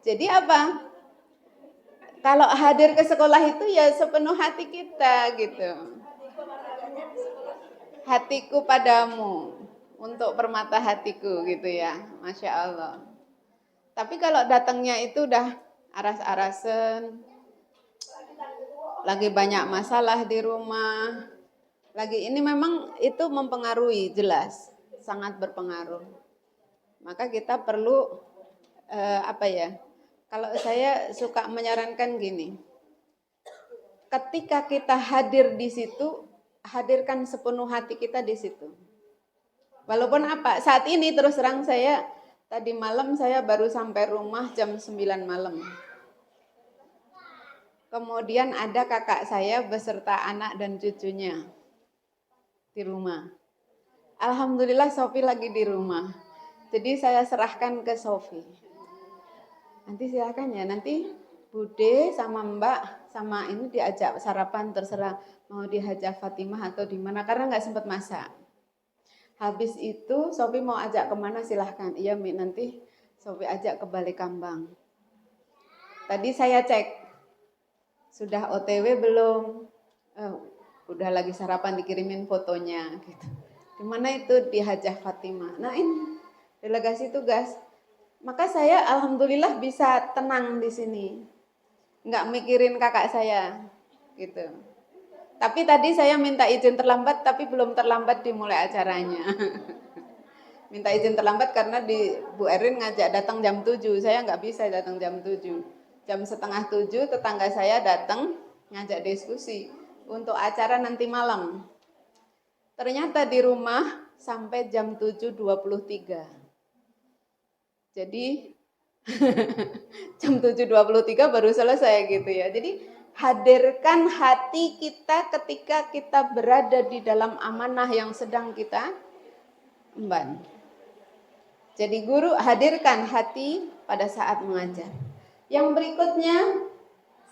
Jadi apa? Kalau hadir ke sekolah itu ya sepenuh hati kita gitu. Hatiku padamu, untuk permata hatiku gitu ya. Masya Allah. Tapi kalau datangnya itu udah aras-arasen, lagi banyak masalah di rumah, lagi ini memang itu mempengaruhi, jelas sangat berpengaruh. Maka kita perlu kalau saya suka menyarankan gini, ketika kita hadir di situ, hadirkan sepenuh hati kita di situ. Walaupun apa, saat ini terus terang saya tadi malam saya baru sampai rumah jam 9 malam. Kemudian ada kakak saya beserta anak dan cucunya di rumah. Alhamdulillah Sofi lagi di rumah. Jadi saya serahkan ke Sofi. Nanti silakan ya, nanti Bude sama Mbak sama ini diajak sarapan, terserah mau di Hajah Fatimah atau di mana karena nggak sempat masak. Habis itu Sofi mau ajak kemana silahkan. Iya Mi, nanti Sofi ajak ke Balai Kambang. Tadi saya cek sudah OTW belum? Udah lagi sarapan, dikirimin fotonya gitu. Di mana itu? Di Hajah Fatimah. Nah ini delegasi tugas. Maka saya alhamdulillah bisa tenang di sini. Nggak mikirin kakak saya gitu. Tapi tadi saya minta izin terlambat, tapi belum terlambat dimulai acaranya. Minta izin terlambat karena Bu Erin ngajak datang jam 7, saya nggak bisa datang jam 7. Jam setengah 7 tetangga saya datang ngajak diskusi untuk acara nanti malam. Ternyata di rumah sampai jam 7.23. Jadi jam 7.23 baru selesai gitu ya. Jadi hadirkan hati kita ketika kita berada di dalam amanah yang sedang kita emban. Jadi guru hadirkan hati pada saat mengajar. Yang berikutnya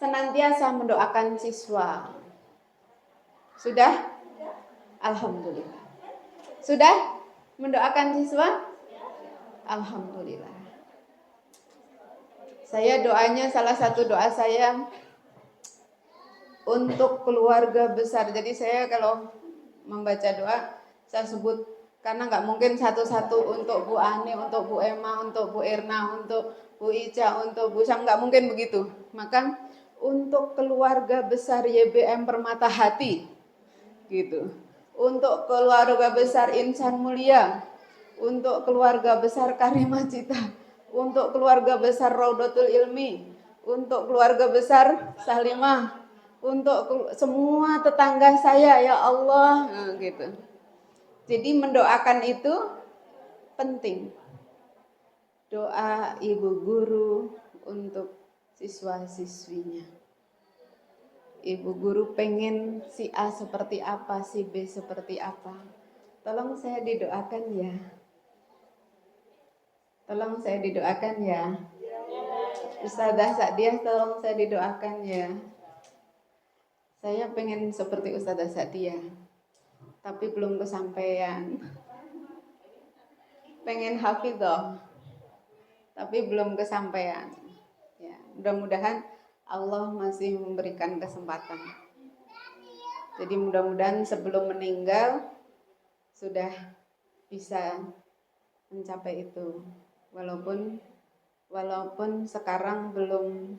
senantiasa mendoakan siswa. Sudah? Alhamdulillah. Sudah mendoakan siswa? Alhamdulillah. Saya doanya, salah satu doa saya untuk keluarga besar. Jadi saya kalau membaca doa, saya sebut, karena nggak mungkin satu-satu untuk Bu Ani, untuk Bu Emma, untuk Bu Irna, untuk Bu Ica, untuk Bu Sam, nggak mungkin begitu. Maka untuk keluarga besar YBM Permata Hati, gitu. untuk keluarga besar Insan Mulia, untuk keluarga besar Karimah Cita, untuk keluarga besar Raudatul Ilmi, untuk keluarga besar Salimah, untuk semua tetangga saya ya Allah, nah, gitu. Jadi mendoakan itu penting. Doa ibu guru untuk siswa-siswinya. Ibu guru pengen si A seperti apa, si B seperti apa. Tolong saya didoakan ya. Tolong saya didoakan ya. Ustazah Sa'diah, tolong saya didoakan ya. Saya pengen seperti Ustazah Sa'diah, tapi belum kesampaian. Pengen hafidhah, tapi belum kesampaian. Ya, mudah-mudahan Allah masih memberikan kesempatan. Jadi mudah-mudahan sebelum meninggal sudah bisa mencapai itu. Walaupun sekarang belum,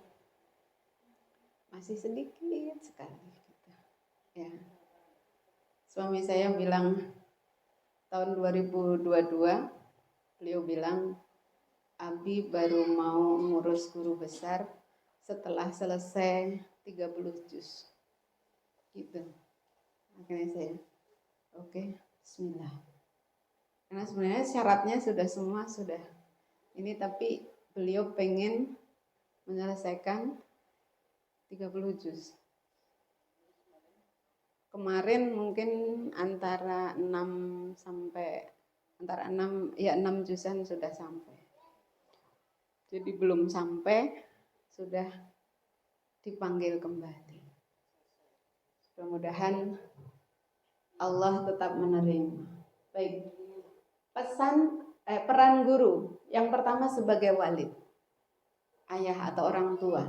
masih sedikit sekali gitu. Ya. Suami saya bilang tahun 2022 beliau bilang, Abi baru mau ngurus guru besar setelah selesai 30 juz. Gitu. Akhirnya saya, oke, bismillah. Karena sebenarnya syaratnya semua sudah. Ini tapi beliau pengen menyelesaikan 30 juz. Kemarin mungkin antara 6 juzan sudah sampai. Jadi belum sampai sudah dipanggil kembali. Mudah-mudahan Allah tetap menerima. Baik. Peran guru. Yang pertama sebagai walid. Ayah atau orang tua.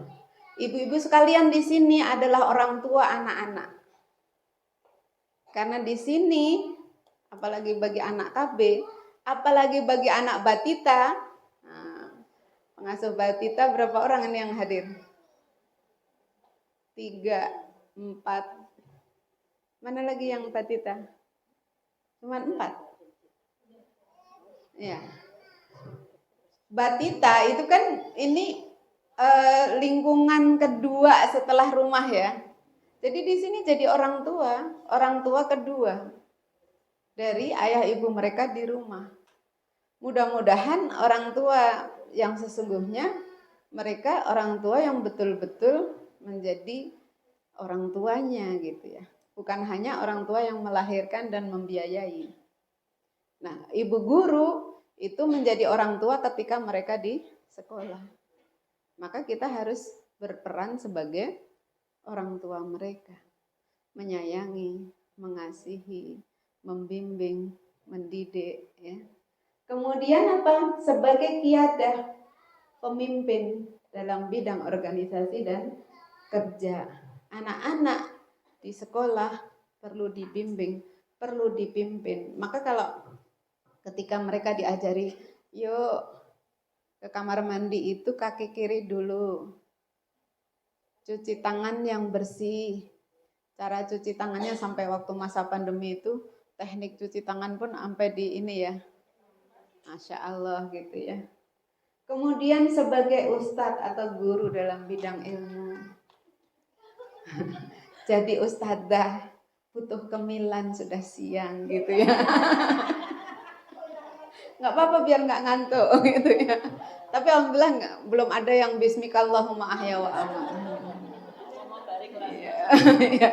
Ibu-ibu sekalian di sini adalah orang tua anak-anak. Karena di sini apalagi bagi anak KB, apalagi bagi anak batita. Nah, pengasuh batita berapa orang ini yang hadir? 3, 4. Mana lagi yang batita? Cuma 4. Ya. Batita itu kan ini lingkungan kedua setelah rumah ya. Jadi di sini jadi orang tua kedua dari ayah ibu mereka di rumah. Mudah-mudahan orang tua yang sesungguhnya mereka orang tua yang betul-betul menjadi orang tuanya gitu ya. Bukan hanya orang tua yang melahirkan dan membiayai. Nah, ibu guru itu menjadi orang tua ketika mereka di sekolah. Maka kita harus berperan sebagai orang tua mereka. Menyayangi, mengasihi, membimbing, mendidik ya. Kemudian apa? Sebagai qiyadah, pemimpin dalam bidang organisasi dan kerja. Anak-anak di sekolah perlu dibimbing, perlu dipimpin. Maka kalau ketika mereka diajari, yuk ke kamar mandi itu kaki kiri dulu, cuci tangan yang bersih. Cara cuci tangannya sampai waktu masa pandemi itu, teknik cuci tangan pun sampai di ini ya, Masya Allah gitu ya. Kemudian sebagai ustadz atau guru dalam bidang ilmu, jadi ustadzah butuh kemilan sudah siang gitu ya. Nggak apa-apa biar nggak ngantuk gitu ya. Tapi alhamdulillah belum ada yang bismikallahumma ahya wa amat. Ya.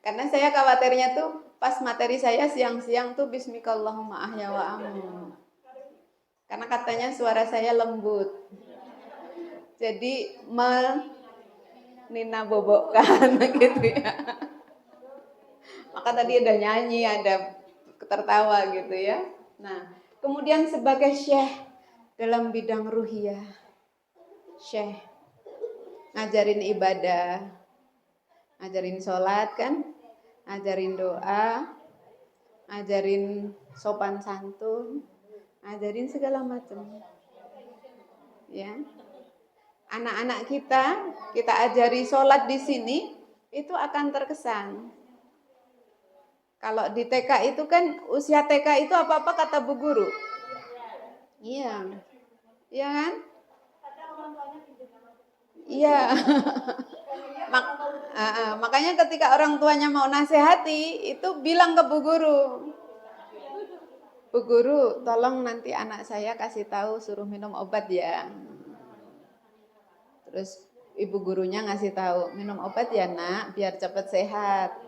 Karena saya khawatirnya tuh pas materi saya siang-siang tuh bismikallahumma ahya wa amat. Karena katanya suara saya lembut. Jadi Nina bobokkan gitu ya. Maka tadi ada nyanyi, ada tertawa gitu ya. Nah, kemudian sebagai syekh dalam bidang ruhiyah. Syekh ngajarin ibadah, ngajarin sholat kan, ngajarin doa, ngajarin sopan santun, ngajarin segala macam. Ya. Anak-anak kita ajari sholat di sini itu akan terkesan. Kalau di TK itu kan usia TK itu apa-apa kata bu guru. Iya. Iya kan? Iya. Makanya ketika orang tuanya mau nasihati itu bilang ke bu guru. Bu guru, tolong nanti anak saya kasih tahu suruh minum obat ya. Terus ibu gurunya ngasih tahu, minum obat ya nak, biar cepat sehat.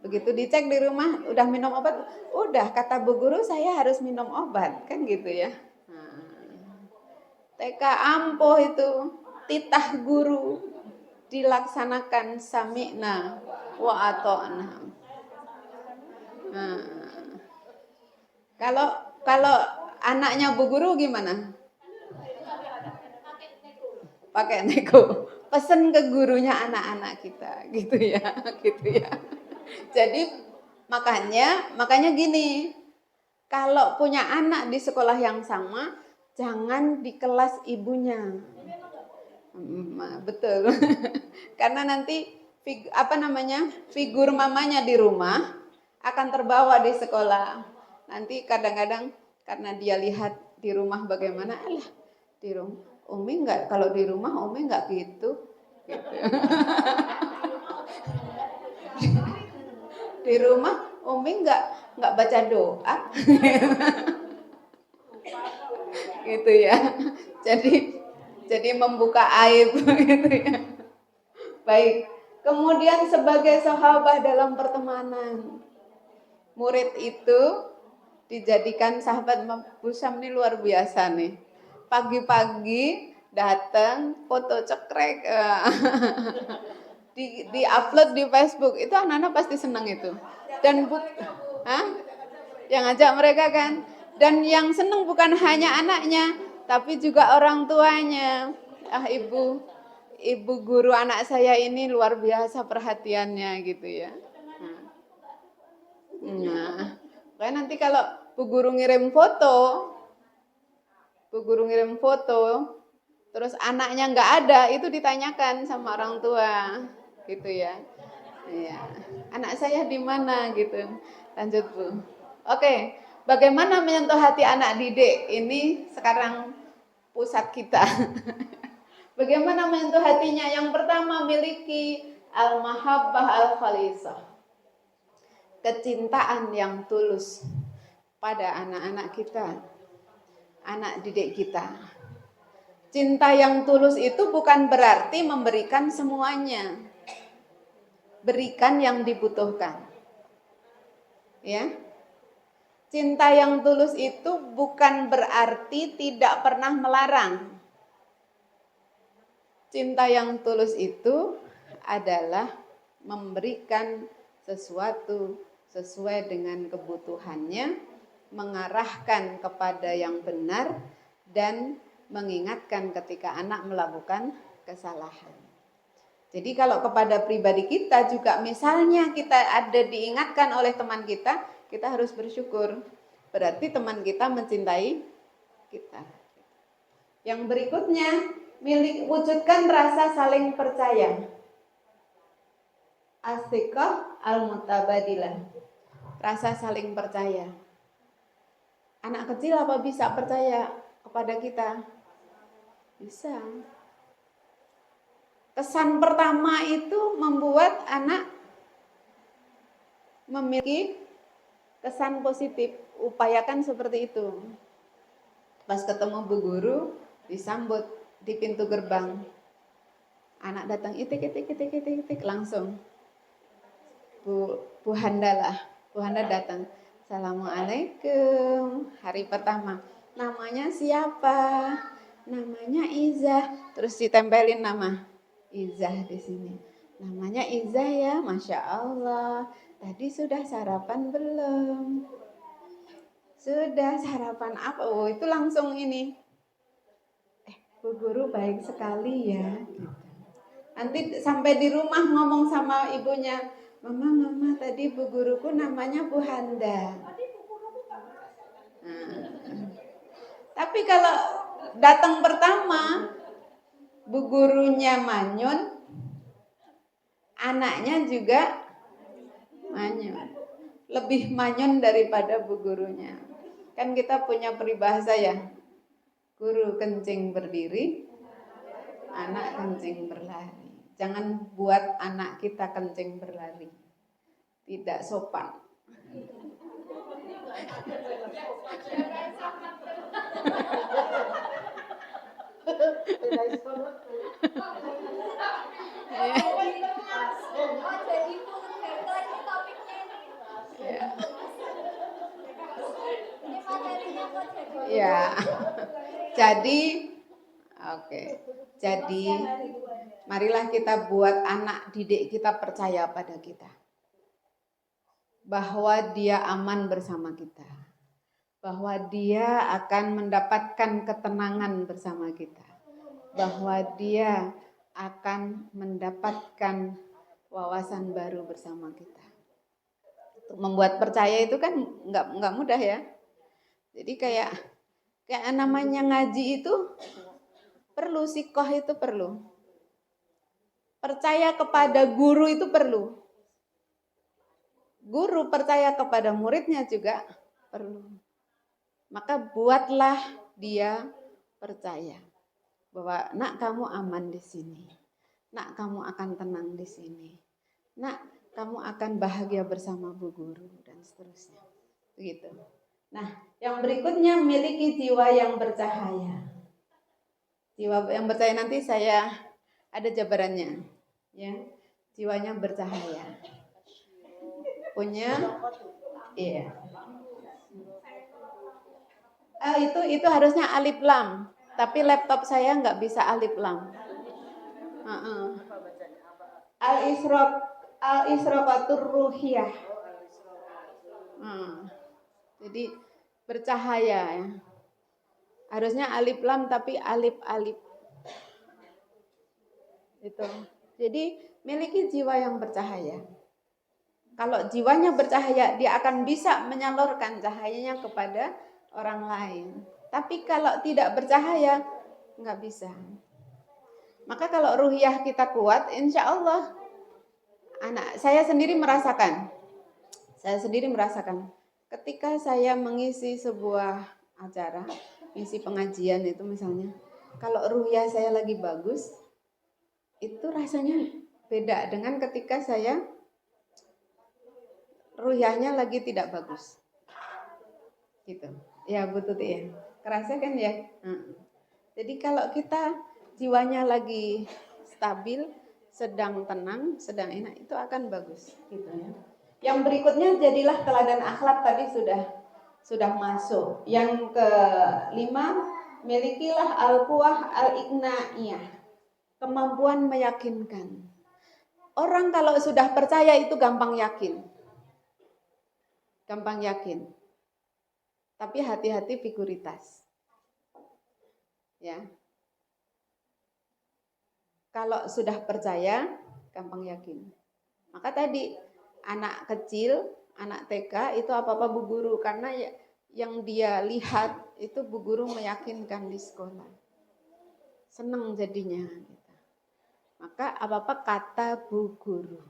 Begitu dicek di rumah, udah minum obat? Udah, kata bu guru saya harus minum obat, kan gitu ya. TK ampuh itu, titah guru, dilaksanakan sami'na wa ato'na. Kalau anaknya bu guru gimana? Pakai nego. Pesen ke gurunya anak-anak kita, gitu ya. Jadi makanya gini, kalau punya anak di sekolah yang sama, jangan di kelas ibunya. Betul. Karena nanti figur mamanya di rumah akan terbawa di sekolah. Nanti kadang-kadang karena dia lihat di rumah bagaimana, di rumah Umi enggak, kalau di rumah Umi enggak gitu. Di rumah Umi enggak baca doa. Gitu ya. Jadi membuka aib gitu ya. Baik. Kemudian sebagai sahabat dalam pertemanan, murid itu dijadikan sahabat Bu Syam ini luar biasa nih. Pagi-pagi datang foto cekrek di upload di Facebook, itu anak-anak pasti senang itu. Dan yang ngajak mereka kan. Dan yang senang bukan hanya anaknya, tapi juga orang tuanya. Ibu guru anak saya ini luar biasa perhatiannya gitu ya. Nah, kayak nanti kalau bu guru ngirim foto, terus anaknya nggak ada, itu ditanyakan sama orang tua, gitu ya. Iya, anak saya di mana gitu. Lanjut Bu. Oke, bagaimana menyentuh hati anak didik? Ini sekarang pusat kita. Bagaimana menyentuh hatinya? Yang pertama, miliki al-mahabbah al-khalisah. Kecintaan yang tulus pada anak-anak kita, anak didik kita. Cinta yang tulus itu bukan berarti memberikan semuanya. Berikan yang dibutuhkan. Ya. Cinta yang tulus itu bukan berarti tidak pernah melarang. Cinta yang tulus itu adalah memberikan sesuatu sesuai dengan kebutuhannya, mengarahkan kepada yang benar, dan mengingatkan ketika anak melakukan kesalahan. Jadi kalau kepada pribadi kita juga, misalnya kita ada diingatkan oleh teman kita harus bersyukur. Berarti teman kita mencintai kita. Yang berikutnya, wujudkan rasa saling percaya. As-siqah al-mutabadilah. Rasa saling percaya. Anak kecil apa bisa percaya kepada kita? Bisa. Kesan pertama itu membuat anak memiliki kesan positif. Upayakan seperti itu. Pas ketemu bu guru, disambut di pintu gerbang. Anak datang, itik, langsung. Bu Handa datang. Assalamualaikum. Hari pertama. Namanya siapa? Namanya Izah. Terus ditempelin nama Izah di sini. Namanya Izah ya, Masya Allah. Tadi sudah sarapan belum? Sudah, sarapan apa? Oh, itu langsung ini. Bu guru baik sekali ya. Nanti sampai di rumah ngomong sama ibunya, Mama, tadi bu guruku namanya Bu Handa. Tapi kalau datang pertama, bu gurunya manyun, anaknya juga Manyun. Lebih manyun daripada bu gurunya. Kan kita punya peribahasa ya. Guru kencing berdiri, anak kencing berlari. Jangan buat anak kita kencing berlari. Tidak sopan. Ya. Jadi oke. Jadi marilah kita buat anak didik kita percaya pada kita. Bahwa dia aman bersama kita. Bahwa dia akan mendapatkan ketenangan bersama kita. Bahwa dia akan mendapatkan wawasan baru bersama kita. Untuk membuat percaya itu kan nggak mudah ya. Jadi kayak namanya ngaji itu perlu, sikoh itu perlu. Percaya kepada guru itu perlu. Guru percaya kepada muridnya juga perlu. Maka buatlah dia percaya bahwa nak kamu aman di sini. Nak kamu akan tenang di sini. Nak kamu akan bahagia bersama bu guru dan seterusnya. Begitu. Nah, yang berikutnya miliki jiwa yang bercahaya. Jiwa yang bercahaya nanti saya ada jabarannya, ya. Jiwanya bercahaya. Punya, iya. Itu harusnya alif lam, tapi laptop saya nggak bisa alif lam. Al-Isroqatur Ruhiyah. Jadi bercahaya ya. Harusnya alif lam tapi alif. Itu. Jadi miliki jiwa yang bercahaya. Kalau jiwanya bercahaya, dia akan bisa menyalurkan cahayanya kepada orang lain. Tapi kalau tidak bercahaya, nggak bisa. Maka kalau ruhiyah kita kuat, insya Allah, saya sendiri merasakan. Ketika saya mengisi sebuah acara, mengisi pengajian itu misalnya, kalau ruhiyah saya lagi bagus, itu rasanya beda dengan ketika saya ruhiyahnya lagi tidak bagus. Gitu. Ya Bu Tuti ya. Kerasa kan ya? Jadi kalau kita jiwanya lagi stabil, sedang tenang, sedang enak, itu akan bagus gitu ya. Yang berikutnya jadilah teladan akhlak tadi sudah masuk. Yang kelima, milikilah al-quwah al-iqna'iyah. Kemampuan meyakinkan. Orang kalau sudah percaya itu gampang yakin. Tapi hati-hati figuritas. Ya. Kalau sudah percaya, gampang yakin. Maka tadi anak kecil, anak TK itu apa-apa bu guru, karena yang dia lihat itu bu guru meyakinkan di sekolah. Senang jadinya. Maka apa-apa kata bu guru.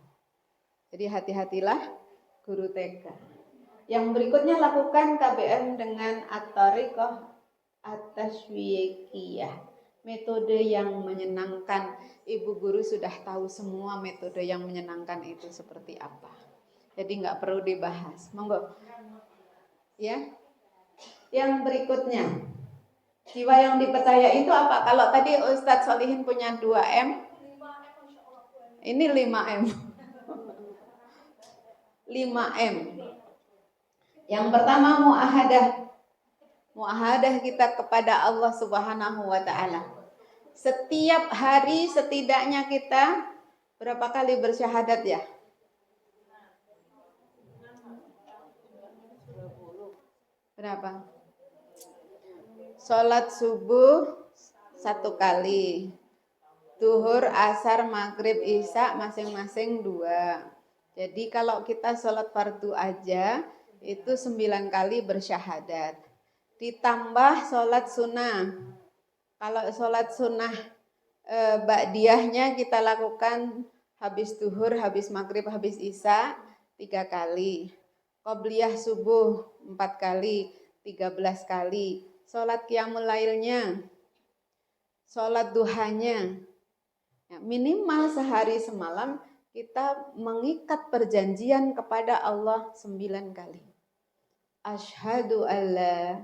Jadi hati-hatilah guru TK. Yang berikutnya lakukan KBM dengan at-tariqah at-tashwiqiyah. Metode yang menyenangkan. Ibu guru sudah tahu semua metode yang menyenangkan itu seperti apa. Jadi nggak perlu dibahas. Monggo. Ya. Yang berikutnya, jiwa yang dipercaya itu apa? Kalau tadi Ustadz Solihin punya 2M, ini 5M. 5M. Yang pertama muahadah kita kepada Allah Subhanahu wa taala. Setiap hari setidaknya kita berapa kali bersyahadat ya? Berapa? Sholat subuh 1 kali. Duhur, asar, maghrib, isya masing-masing 2. Jadi kalau kita sholat fardu aja itu 9 kali bersyahadat. Ditambah sholat sunnah. Kalau sholat sunnah ba'diyahnya kita lakukan habis duhur, habis maghrib, habis isya. 3 kali. Qobliyah subuh 4 kali, 13 kali. Sholat qiyamul lailnya, sholat duhanya. Ya, minimal sehari semalam kita mengikat perjanjian kepada Allah 9 kali. Asyhadu alla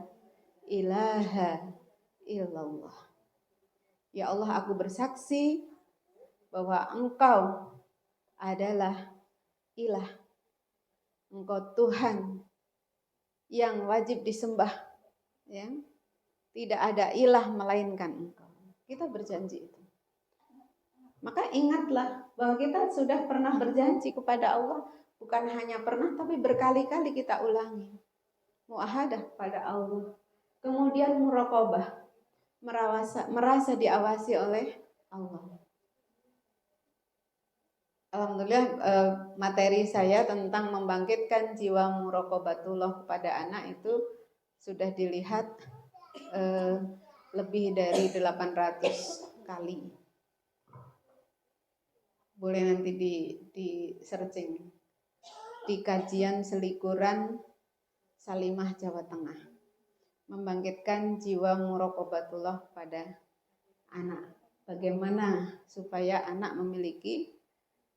ilaha illallah. Ya Allah, aku bersaksi bahwa Engkau adalah ilah. Engkau Tuhan yang wajib disembah, ya. Tidak ada ilah melainkan Engkau. Kita berjanji itu. Maka ingatlah bahwa kita sudah pernah berjanji kepada Allah, bukan hanya pernah tapi berkali-kali kita ulangi. Muahadah pada Allah. Kemudian muraqabah, merasa diawasi oleh Allah. Alhamdulillah materi saya tentang membangkitkan jiwa muraqabatullah kepada anak itu sudah dilihat lebih dari 800 kali. Boleh nanti di searching di kajian selikuran Salimah Jawa Tengah. Membangkitkan jiwa muraqabatullah pada anak. Bagaimana supaya anak memiliki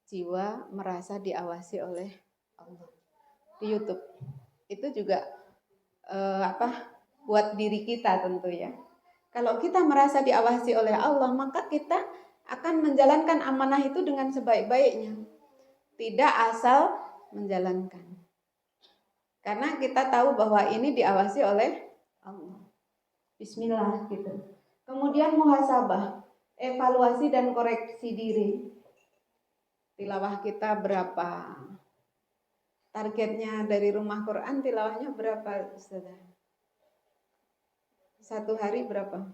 jiwa merasa diawasi oleh Allah. Di YouTube itu juga buat diri kita tentu ya. Kalau kita merasa diawasi oleh Allah, maka kita akan menjalankan amanah itu dengan sebaik-baiknya. Tidak asal menjalankan. Karena kita tahu bahwa ini diawasi oleh Allah. Bismillah gitu. Kemudian muhasabah, evaluasi dan koreksi diri. Tilawah kita berapa? Targetnya dari rumah Quran tilawahnya berapa, Ustazah? Satu hari berapa?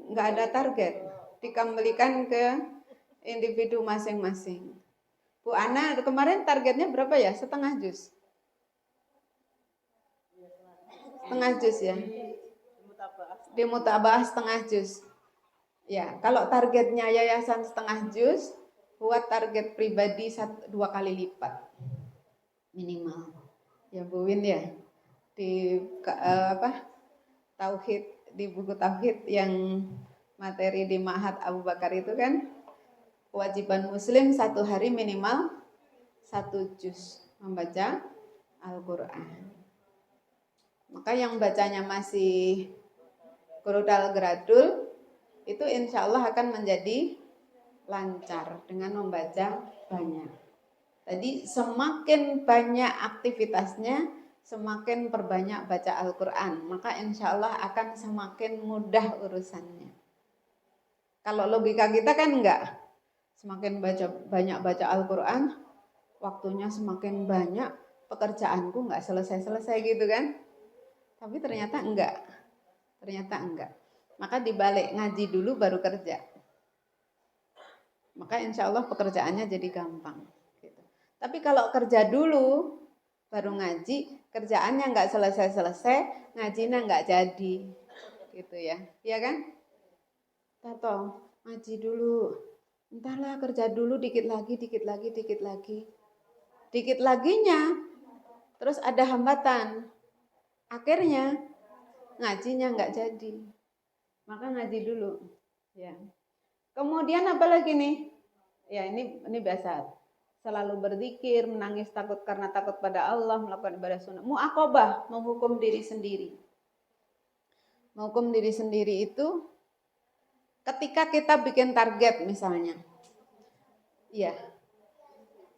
Enggak ada target. Dikembalikan ke individu masing-masing. Bu Ana kemarin targetnya berapa ya? Setengah juz. Setengah juz ya. Di mutabaah setengah juz. Ya, kalau targetnya yayasan setengah juz, buat target pribadi 2 kali lipat minimal. Ya Bu Win ya. Di tauhid, di buku tauhid yang materi di Ma'had Abu Bakar itu kan kewajiban muslim 1 hari minimal 1 juz membaca Al-Quran. Maka yang bacanya masih gerudal geradul itu insya Allah akan menjadi lancar dengan membaca banyak. Tadi semakin banyak aktivitasnya, semakin perbanyak baca Al-Quran, maka insya Allah akan semakin mudah urusannya. Kalau logika kita kan enggak, semakin banyak baca Al-Quran, waktunya semakin banyak, pekerjaanku enggak selesai-selesai gitu kan. Tapi ternyata enggak. Maka dibalik, ngaji dulu baru kerja. Maka insya Allah pekerjaannya jadi gampang. Gitu. Tapi kalau kerja dulu, baru ngaji, kerjaannya nggak selesai-selesai, ngajinya nggak jadi. Gitu ya. Iya kan? Tato, ngaji dulu. Entahlah kerja dulu dikit lagi. Dikit laginya, terus ada hambatan. Akhirnya, ngajinya nggak jadi. Maka ngaji dulu. Ya. Kemudian apa lagi nih? Ya ini biasa. Selalu berzikir, menangis takut karena takut pada Allah, melakukan ibadah sunnah. Mu'aqabah, menghukum diri sendiri. Menghukum diri sendiri itu ketika kita bikin target misalnya. Ya.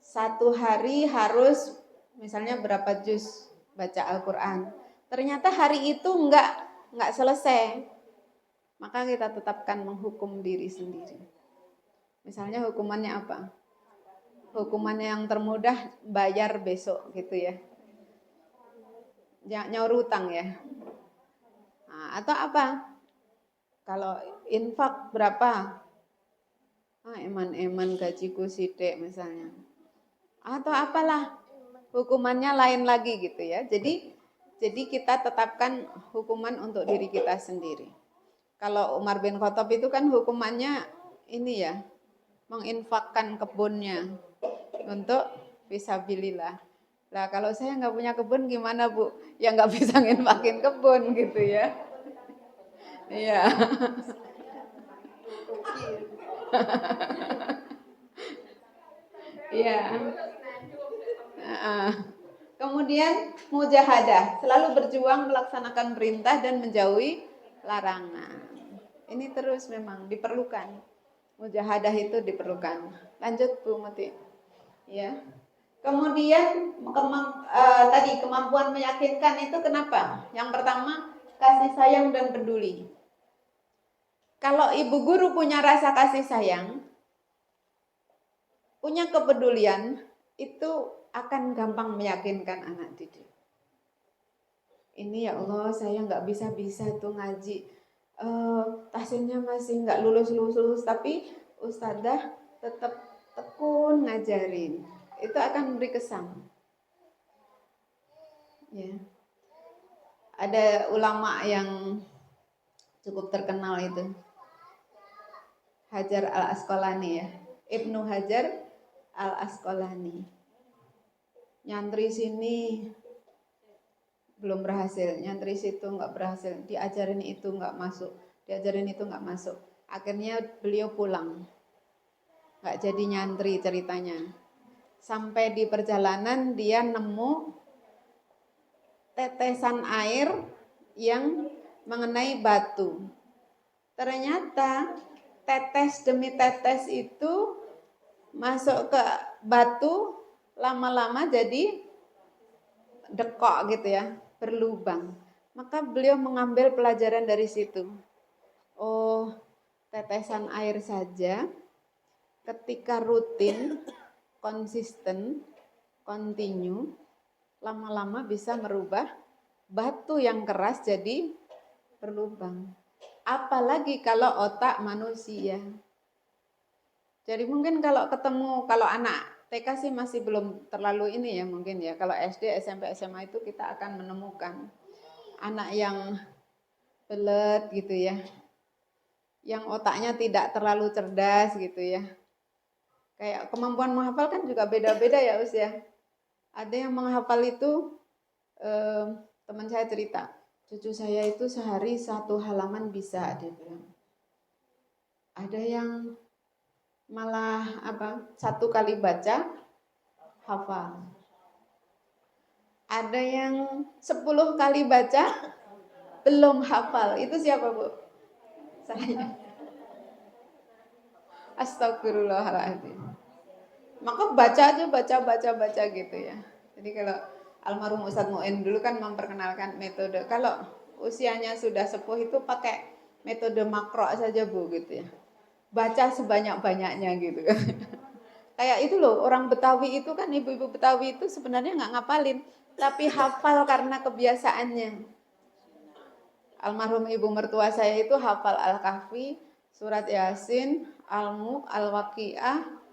1 hari harus misalnya berapa juz baca Al-Quran. Ternyata hari itu enggak selesai. Maka kita tetapkan menghukum diri sendiri. Misalnya hukumannya apa? Hukumannya yang termudah bayar besok gitu ya. Nyaur utang ya. Nah, atau apa? Kalau infak berapa? Eman gajiku sidik misalnya. Atau apalah. Hukumannya lain lagi gitu ya. Jadi kita tetapkan hukuman untuk diri kita sendiri. Kalau Umar bin Khattab itu kan hukumannya ini ya, menginfakkan kebunnya untuk Fisabilillah. Lah kalau saya nggak punya kebun gimana Bu? Ya nggak bisa nginfakin kebun gitu ya. Iya. Iya. Kemudian mujahadah, selalu berjuang melaksanakan perintah dan menjauhi larangan. Ini terus memang diperlukan. Mujahadah itu diperlukan. Lanjut Bu Muti. Ya. Kemudian tadi kemampuan meyakinkan itu kenapa? Yang pertama, kasih sayang dan peduli. Kalau ibu guru punya rasa kasih sayang, punya kepedulian, itu akan gampang meyakinkan anak didik. Ini ya Allah, saya nggak bisa tuh ngaji. Tahsinnya masih nggak lulus, tapi ustadzah tetap tekun ngajarin. Itu akan memberi kesan. Ya. Ada ulama yang cukup terkenal itu, Hajar al-Asqalani ya, Ibnu Hajar al-Asqalani. Nyantri sini belum berhasil, nyantri situ nggak berhasil, diajarin itu nggak masuk, diajarin itu nggak masuk. Akhirnya beliau pulang, nggak jadi nyantri ceritanya. Sampai di perjalanan dia nemu tetesan air yang mengenai batu. Ternyata tetes demi tetes itu masuk ke batu, lama-lama jadi dekok gitu ya, berlubang. Maka beliau mengambil pelajaran dari situ. Oh, tetesan air saja ketika rutin, konsisten, continue, lama-lama bisa merubah batu yang keras jadi berlubang. Apalagi kalau otak manusia. Jadi mungkin kalau anak TK sih masih belum terlalu ini ya mungkin ya. Kalau SD, SMP, SMA itu kita akan menemukan anak yang belet gitu ya. Yang otaknya tidak terlalu cerdas gitu ya. Kayak kemampuan menghafal kan juga beda-beda ya usia. Ada yang menghafal itu, teman saya cerita, cucu saya itu sehari 1 halaman bisa, dia bilang. Ada yang malah 1 kali baca hafal. Ada yang 10 kali baca belum hafal. Itu siapa Bu? Saya. Astagfirullahaladzim. Maka baca aja, baca gitu ya. Jadi kalau almarhum Ustadz Mu'in dulu kan memperkenalkan metode, kalau usianya sudah sepuh itu pakai metode makro saja Bu gitu ya. Baca sebanyak-banyaknya gitu. Kayak itu loh, orang Betawi itu kan, ibu-ibu Betawi itu sebenarnya nggak ngapalin, tapi hafal karena kebiasaannya. Almarhum ibu mertua saya itu hafal Al-Kahfi, surat Yasin, Al-Mulk, Al-Waqiah,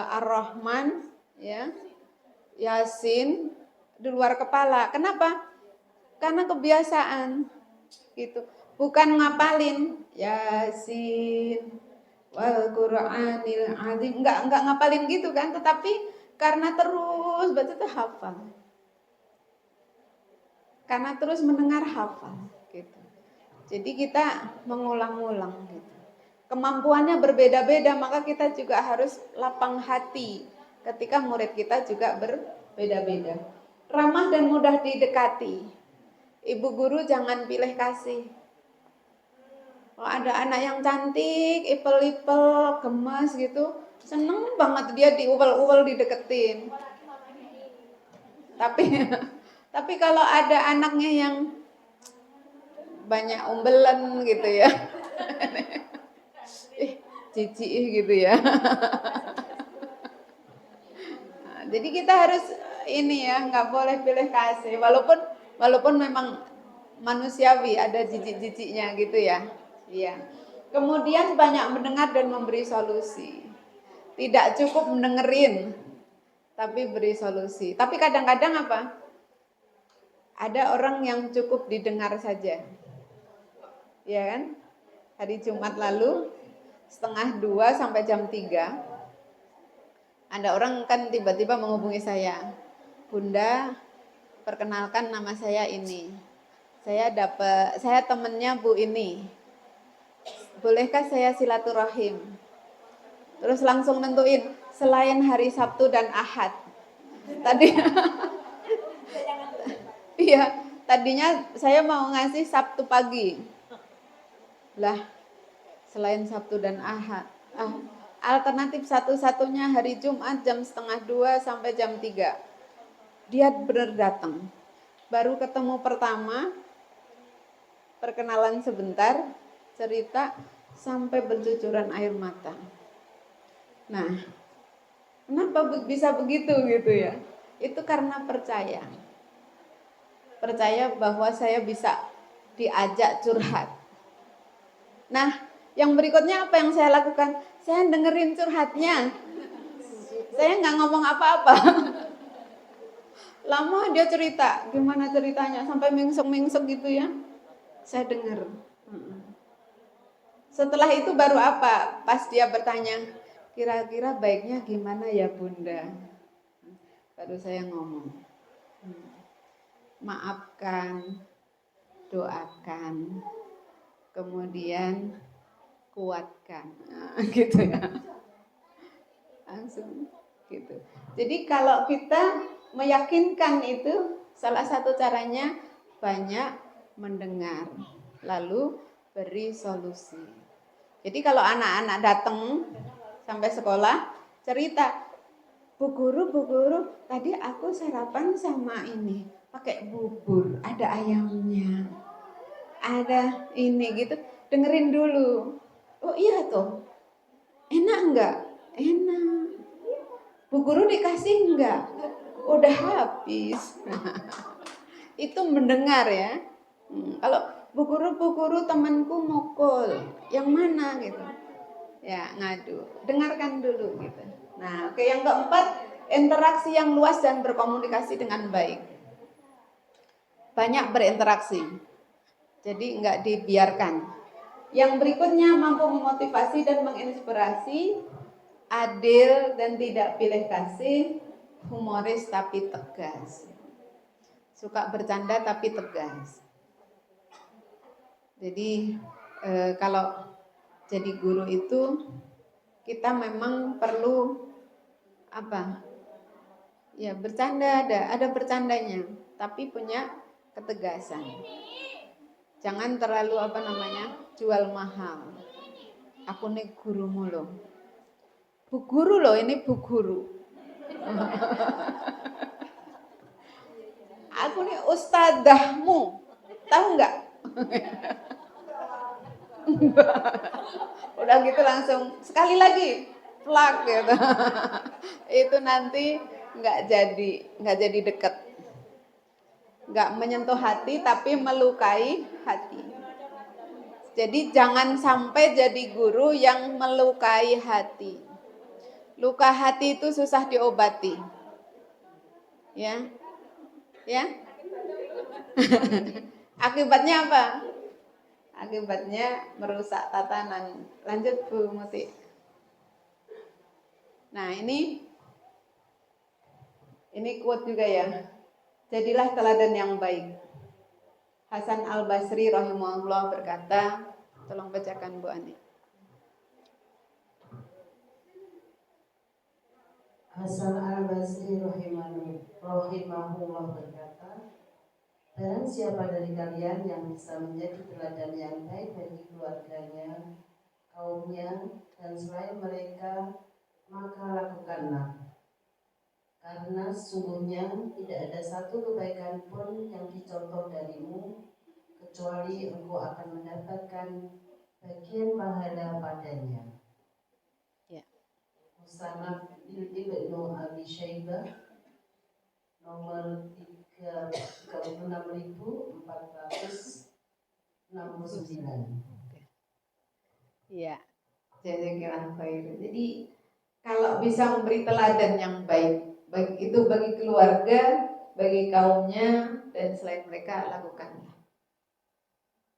Ar-Rahman, ya, Yasin di luar kepala. Kenapa? Karena kebiasaan, gitu. Bukan ngapalin Yasin wal Qur'anil azim, enggak ngapalin gitu kan, tetapi karena terus baca tuh hafal. Karena terus mendengar hafal, gitu. Jadi kita mengulang-ulang gitu. Kemampuannya berbeda-beda, maka kita juga harus lapang hati ketika murid kita juga berbeda-beda. Ramah dan mudah didekati. Ibu guru jangan pilih kasih. Kalau ada anak yang cantik, ipel-ipel, gemas gitu, seneng banget dia diuwel-uwel dideketin. Tapi kalau ada anaknya yang banyak umbelen gitu ya, cici gitu ya. Nah, jadi kita harus ini ya, nggak boleh pilih kasih. Walaupun memang manusiawi ada jijik-jijiknya gitu ya. Iya. Kemudian banyak mendengar dan memberi solusi. Tidak cukup mendengerin, tapi beri solusi. Tapi kadang-kadang apa? Ada orang yang cukup didengar saja. Ya kan? Hari Jumat lalu 1:30 sampai jam 3 Ada orang kan tiba-tiba menghubungi saya, Bunda, perkenalkan nama saya ini. Saya temennya Bu ini. Bolehkah saya silaturahim? Terus langsung nentuin selain hari Sabtu dan Ahad. Tadi iya, tadinya saya mau ngasih Sabtu pagi. Lah, selain Sabtu dan Ahad. Alternatif satu-satunya hari Jumat jam 1:30 sampai jam 3. Dia benar datang. Baru ketemu pertama, perkenalan sebentar, cerita sampai bercucuran air mata. Nah, kenapa bisa begitu gitu ya? Itu karena percaya. Percaya bahwa saya bisa diajak curhat. Nah, yang berikutnya apa yang saya lakukan? Saya dengerin curhatnya. Saya nggak ngomong apa-apa. Lama dia cerita, gimana ceritanya, sampai mingsek-mingsek gitu ya. Saya dengar. Setelah itu baru apa? Pas dia bertanya, kira-kira baiknya gimana ya Bunda? Baru saya ngomong, maafkan, doakan, kemudian kuatkan, gitu ya. Langsung gitu. Jadi kalau kita meyakinkan itu, salah satu caranya banyak mendengar, lalu beri solusi. Jadi kalau anak-anak datang sampai sekolah cerita, Bu guru, tadi aku sarapan sama ini pakai bubur, ada ayamnya, ada ini gitu, dengerin dulu. Oh iya tuh, enak enggak? Enak. Bu guru dikasih enggak? Udah habis. Itu mendengar ya. Kalau bu guru temanku mukul, yang mana gitu? Ya ngadu, dengarkan dulu gitu. Nah, oke, yang keempat, interaksi yang luas dan berkomunikasi dengan baik. Banyak berinteraksi, jadi nggak dibiarkan. Yang berikutnya, mampu memotivasi dan menginspirasi, adil dan tidak pilih kasih, humoris tapi tegas. Suka bercanda tapi tegas. Jadi kalau jadi guru itu kita memang perlu apa? Ya bercanda, ada bercandanya, tapi punya ketegasan. Jangan terlalu jual mahal. Aku nih gurumu loh. Bu guru loh, ini bu guru. Aku nih ustadzahmu. Tahu nggak? Udah gitu langsung sekali lagi plak gitu. Itu nanti nggak jadi deket, nggak menyentuh hati tapi melukai hati. Jadi jangan sampai jadi guru yang melukai hati. Luka hati itu susah diobati, ya. Akibatnya apa? Akibatnya merusak tatanan. Lanjut Bu Muti. Nah ini quote juga ya. Jadilah teladan yang baik. Hasan Al-Basri rahimahullah berkata, tolong bacakan Bu Ani. Hasan Al-Basri rahimahullah berkata, barang siapa dari kalian yang bisa menjadi teladan yang baik bagi keluarganya, kaumnya, dan selain mereka, maka lakukanlah. Karena sesungguhnya tidak ada satu kebaikan pun yang dicontoh darimu, kecuali engkau akan mendapatkan bagian pahala padanya. Ya. Musannaf Ibnu Abi Syaibah nomor 36.469. Iya. Jadi kalau bisa memberi teladan yang baik, baik itu bagi keluarga, bagi kaumnya, dan selain mereka, lakukanlah.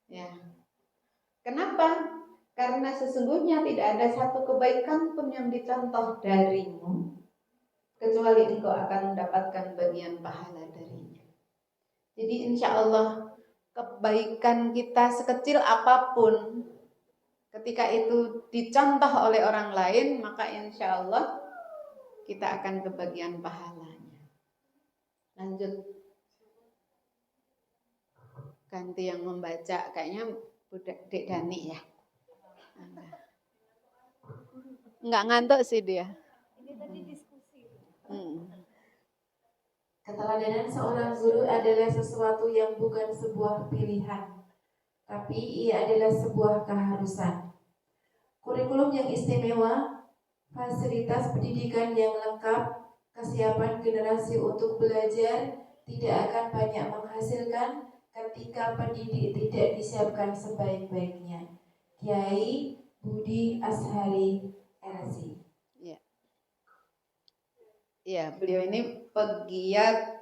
Ya. Kenapa? Karena sesungguhnya tidak ada satu kebaikan pun yang dicontoh darimu, kecuali engkau akan mendapatkan bagian pahala darinya. Jadi insya Allah kebaikan kita sekecil apapun, ketika itu dicontoh oleh orang lain, maka insya Allah kita akan kebagian pahalanya. Lanjut, ganti yang membaca, kayaknya Dek Dani ya. Enggak ngantuk sih dia. Ini tadi diskusi. Keteladanan seorang guru adalah sesuatu yang bukan sebuah pilihan, tapi ia adalah sebuah keharusan. Kurikulum yang istimewa, fasilitas pendidikan yang lengkap, kesiapan generasi untuk belajar tidak akan banyak menghasilkan ketika pendidik tidak disiapkan sebaik-baiknya. Kiai Budi Ashari RSI. Ya, beliau ini pegiat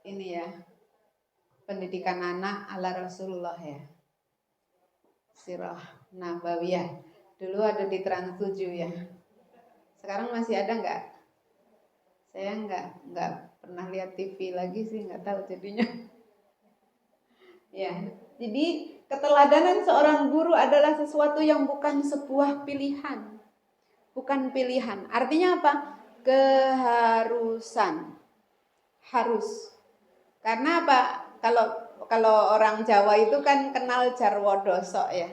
ini ya, pendidikan anak ala Rasulullah ya, Sirah Nabawiyah. Dulu ada di Trans 7 ya. Sekarang masih ada nggak? Saya nggak pernah lihat TV lagi sih, nggak tahu jadinya. Ya, jadi keteladanan seorang guru adalah sesuatu yang bukan sebuah pilihan. Bukan pilihan. Artinya apa? Keharusan. Harus. Karena apa? Kalau orang Jawa itu kan kenal jarwo doso ya.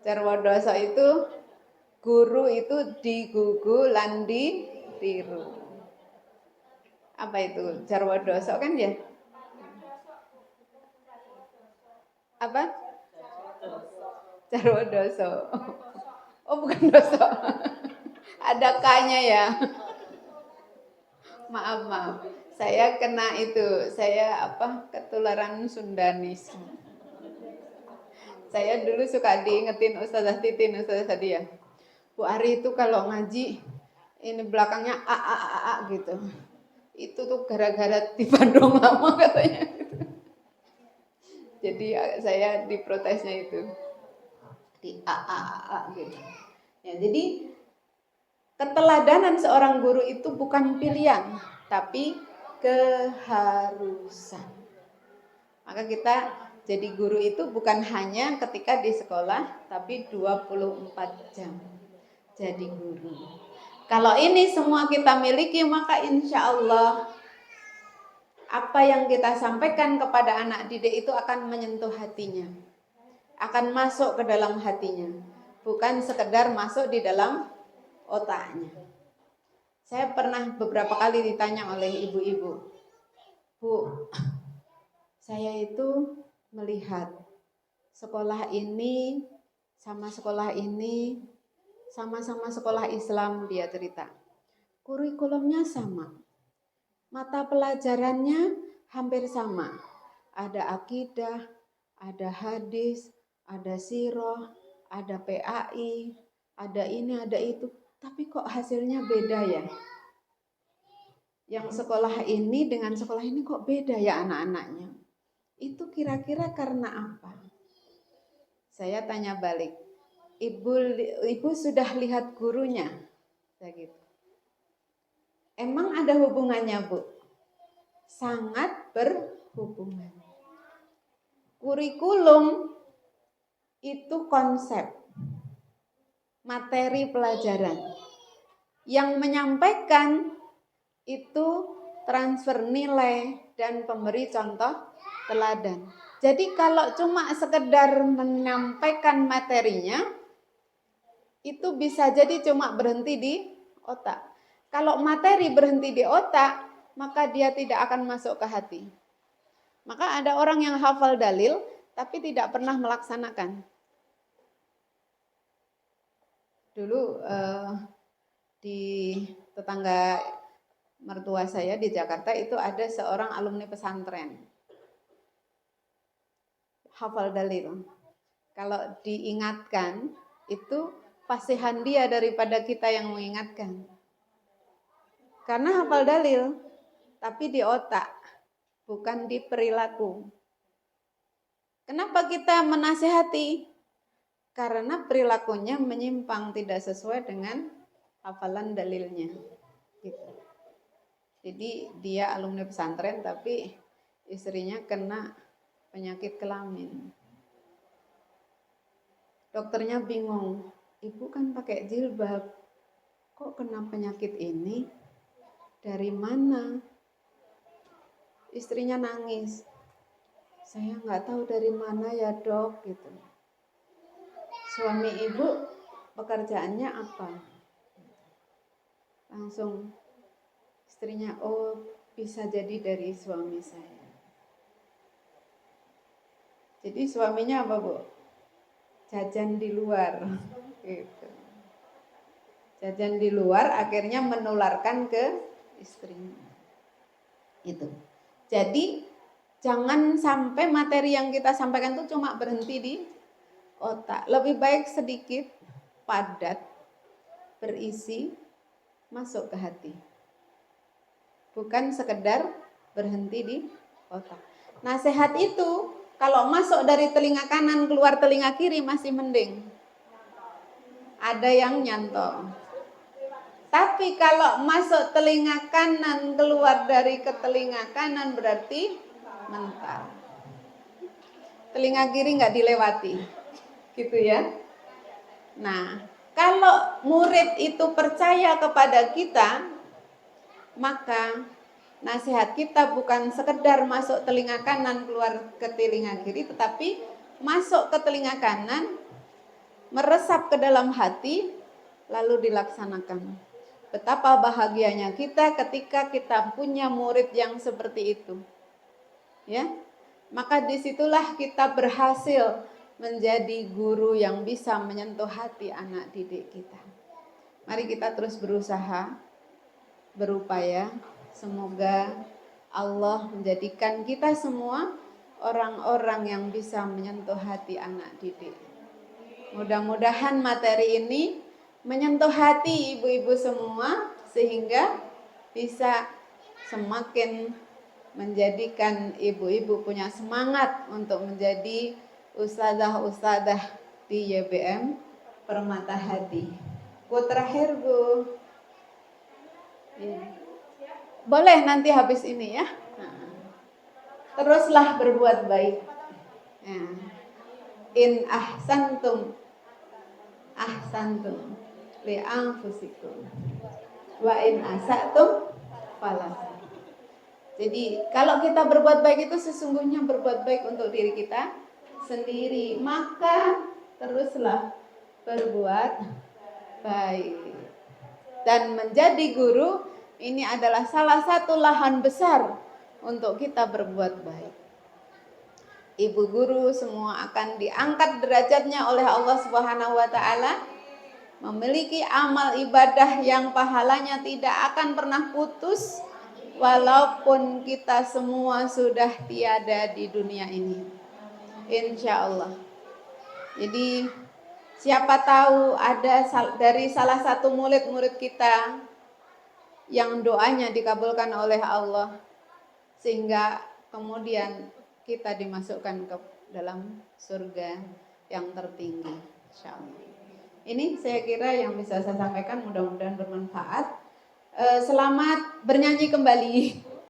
Jarwo doso itu guru itu digugu lan ditiru. Apa itu? Jarwo doso kan ya? Apa? Jarwo doso. Oh bukan doso. Ada K-nya ya. Maaf. Saya kena itu. Saya ketularan Sundanis. Saya dulu suka diingetin Ustazah Titin, Ustazah Sadia. Bu Ari itu kalau ngaji ini belakangnya a gitu. Itu tuh gara-gara di Bandung lama katanya gitu. Jadi saya diprotesnya itu. Di a gitu. Ya, jadi keteladanan seorang guru itu bukan pilihan, tapi keharusan. Maka kita jadi guru itu bukan hanya ketika di sekolah, tapi 24 jam jadi guru. Kalau ini semua kita miliki, maka insya Allah apa yang kita sampaikan kepada anak didik itu akan menyentuh hatinya, akan masuk ke dalam hatinya, bukan sekedar masuk di dalam otaknya. Saya pernah beberapa kali ditanya oleh ibu-ibu, Bu, saya itu melihat sekolah ini sama sekolah ini sama-sama sekolah Islam, dia cerita. Kurikulumnya sama, mata pelajarannya hampir sama. Ada akidah, ada hadis, ada sirah, ada PAI, ada ini, ada itu. Tapi kok hasilnya beda ya? Yang sekolah ini dengan sekolah ini kok beda ya anak-anaknya? Itu kira-kira karena apa? Saya tanya balik. Ibu sudah lihat gurunya? Saya gitu. Emang ada hubungannya, Bu? Sangat berhubungan. Kurikulum itu konsep, materi pelajaran. Yang menyampaikan itu transfer nilai dan pemberi contoh teladan. Jadi kalau cuma sekedar menyampaikan materinya, itu bisa jadi cuma berhenti di otak. Kalau materi berhenti di otak, maka dia tidak akan masuk ke hati. Maka ada orang yang hafal dalil, tapi tidak pernah melaksanakan. Dulu di tetangga mertua saya di Jakarta itu ada seorang alumni pesantren. Hafal dalil. Kalau diingatkan, itu fasihan dia daripada kita yang mengingatkan. Karena hafal dalil, tapi di otak, bukan di perilaku. Kenapa kita menasihati? Karena perilakunya menyimpang, tidak sesuai dengan hafalan dalilnya gitu. Jadi dia alumni pesantren tapi istrinya kena penyakit kelamin. Dokternya bingung, ibu kan pakai jilbab, kok kena penyakit ini? Dari mana? Istrinya nangis, saya nggak tahu dari mana ya dok gitu. Suami ibu pekerjaannya apa? Langsung istrinya, oh bisa jadi dari suami saya. Jadi suaminya apa bu? Jajan di luar gitu. Jajan di luar akhirnya menularkan ke istrinya itu. Jadi jangan sampai materi yang kita sampaikan itu cuma berhenti di otak. Lebih baik sedikit, padat, berisi, masuk ke hati. Bukan sekedar berhenti di otak. Nasihat itu kalau masuk dari telinga kanan keluar telinga kiri masih mending. Ada yang nyantol. Tapi kalau masuk telinga kanan keluar dari ke telinga kanan berarti mental. Telinga kiri nggak dilewati. Gitu ya. Nah, kalau murid itu percaya kepada kita, maka nasihat kita bukan sekedar masuk telinga kanan keluar ke telinga kiri, tetapi masuk ke telinga kanan, meresap ke dalam hati, lalu dilaksanakan. Betapa bahagianya kita ketika kita punya murid yang seperti itu. Ya, maka disitulah kita berhasil menjadi guru yang bisa menyentuh hati anak didik kita. Mari kita terus berusaha, berupaya. Semoga Allah menjadikan kita semua orang-orang yang bisa menyentuh hati anak didik. Mudah-mudahan materi ini menyentuh hati ibu-ibu semua sehingga bisa semakin menjadikan ibu-ibu punya semangat untuk menjadi ustadzah-ustadzah di YBM Permata Hati. Bu terakhir Bu. Ya. Boleh nanti habis ini ya. Teruslah berbuat baik. Ya. In ahsantum li anfusikum wa in asatum falah. Jadi kalau kita berbuat baik itu sesungguhnya berbuat baik untuk diri kita sendiri. Maka teruslah berbuat baik. Dan menjadi guru ini adalah salah satu lahan besar untuk kita berbuat baik. Ibu guru semua akan diangkat derajatnya oleh Allah Subhanahu wa taala, memiliki amal ibadah yang pahalanya tidak akan pernah putus walaupun kita semua sudah tiada di dunia ini. Insya Allah. Jadi siapa tahu ada dari salah satu murid-murid kita yang doanya dikabulkan oleh Allah sehingga kemudian kita dimasukkan ke dalam surga yang tertinggi, insyaallah. Ini saya kira yang bisa saya sampaikan, mudah-mudahan bermanfaat. Selamat bernyanyi kembali.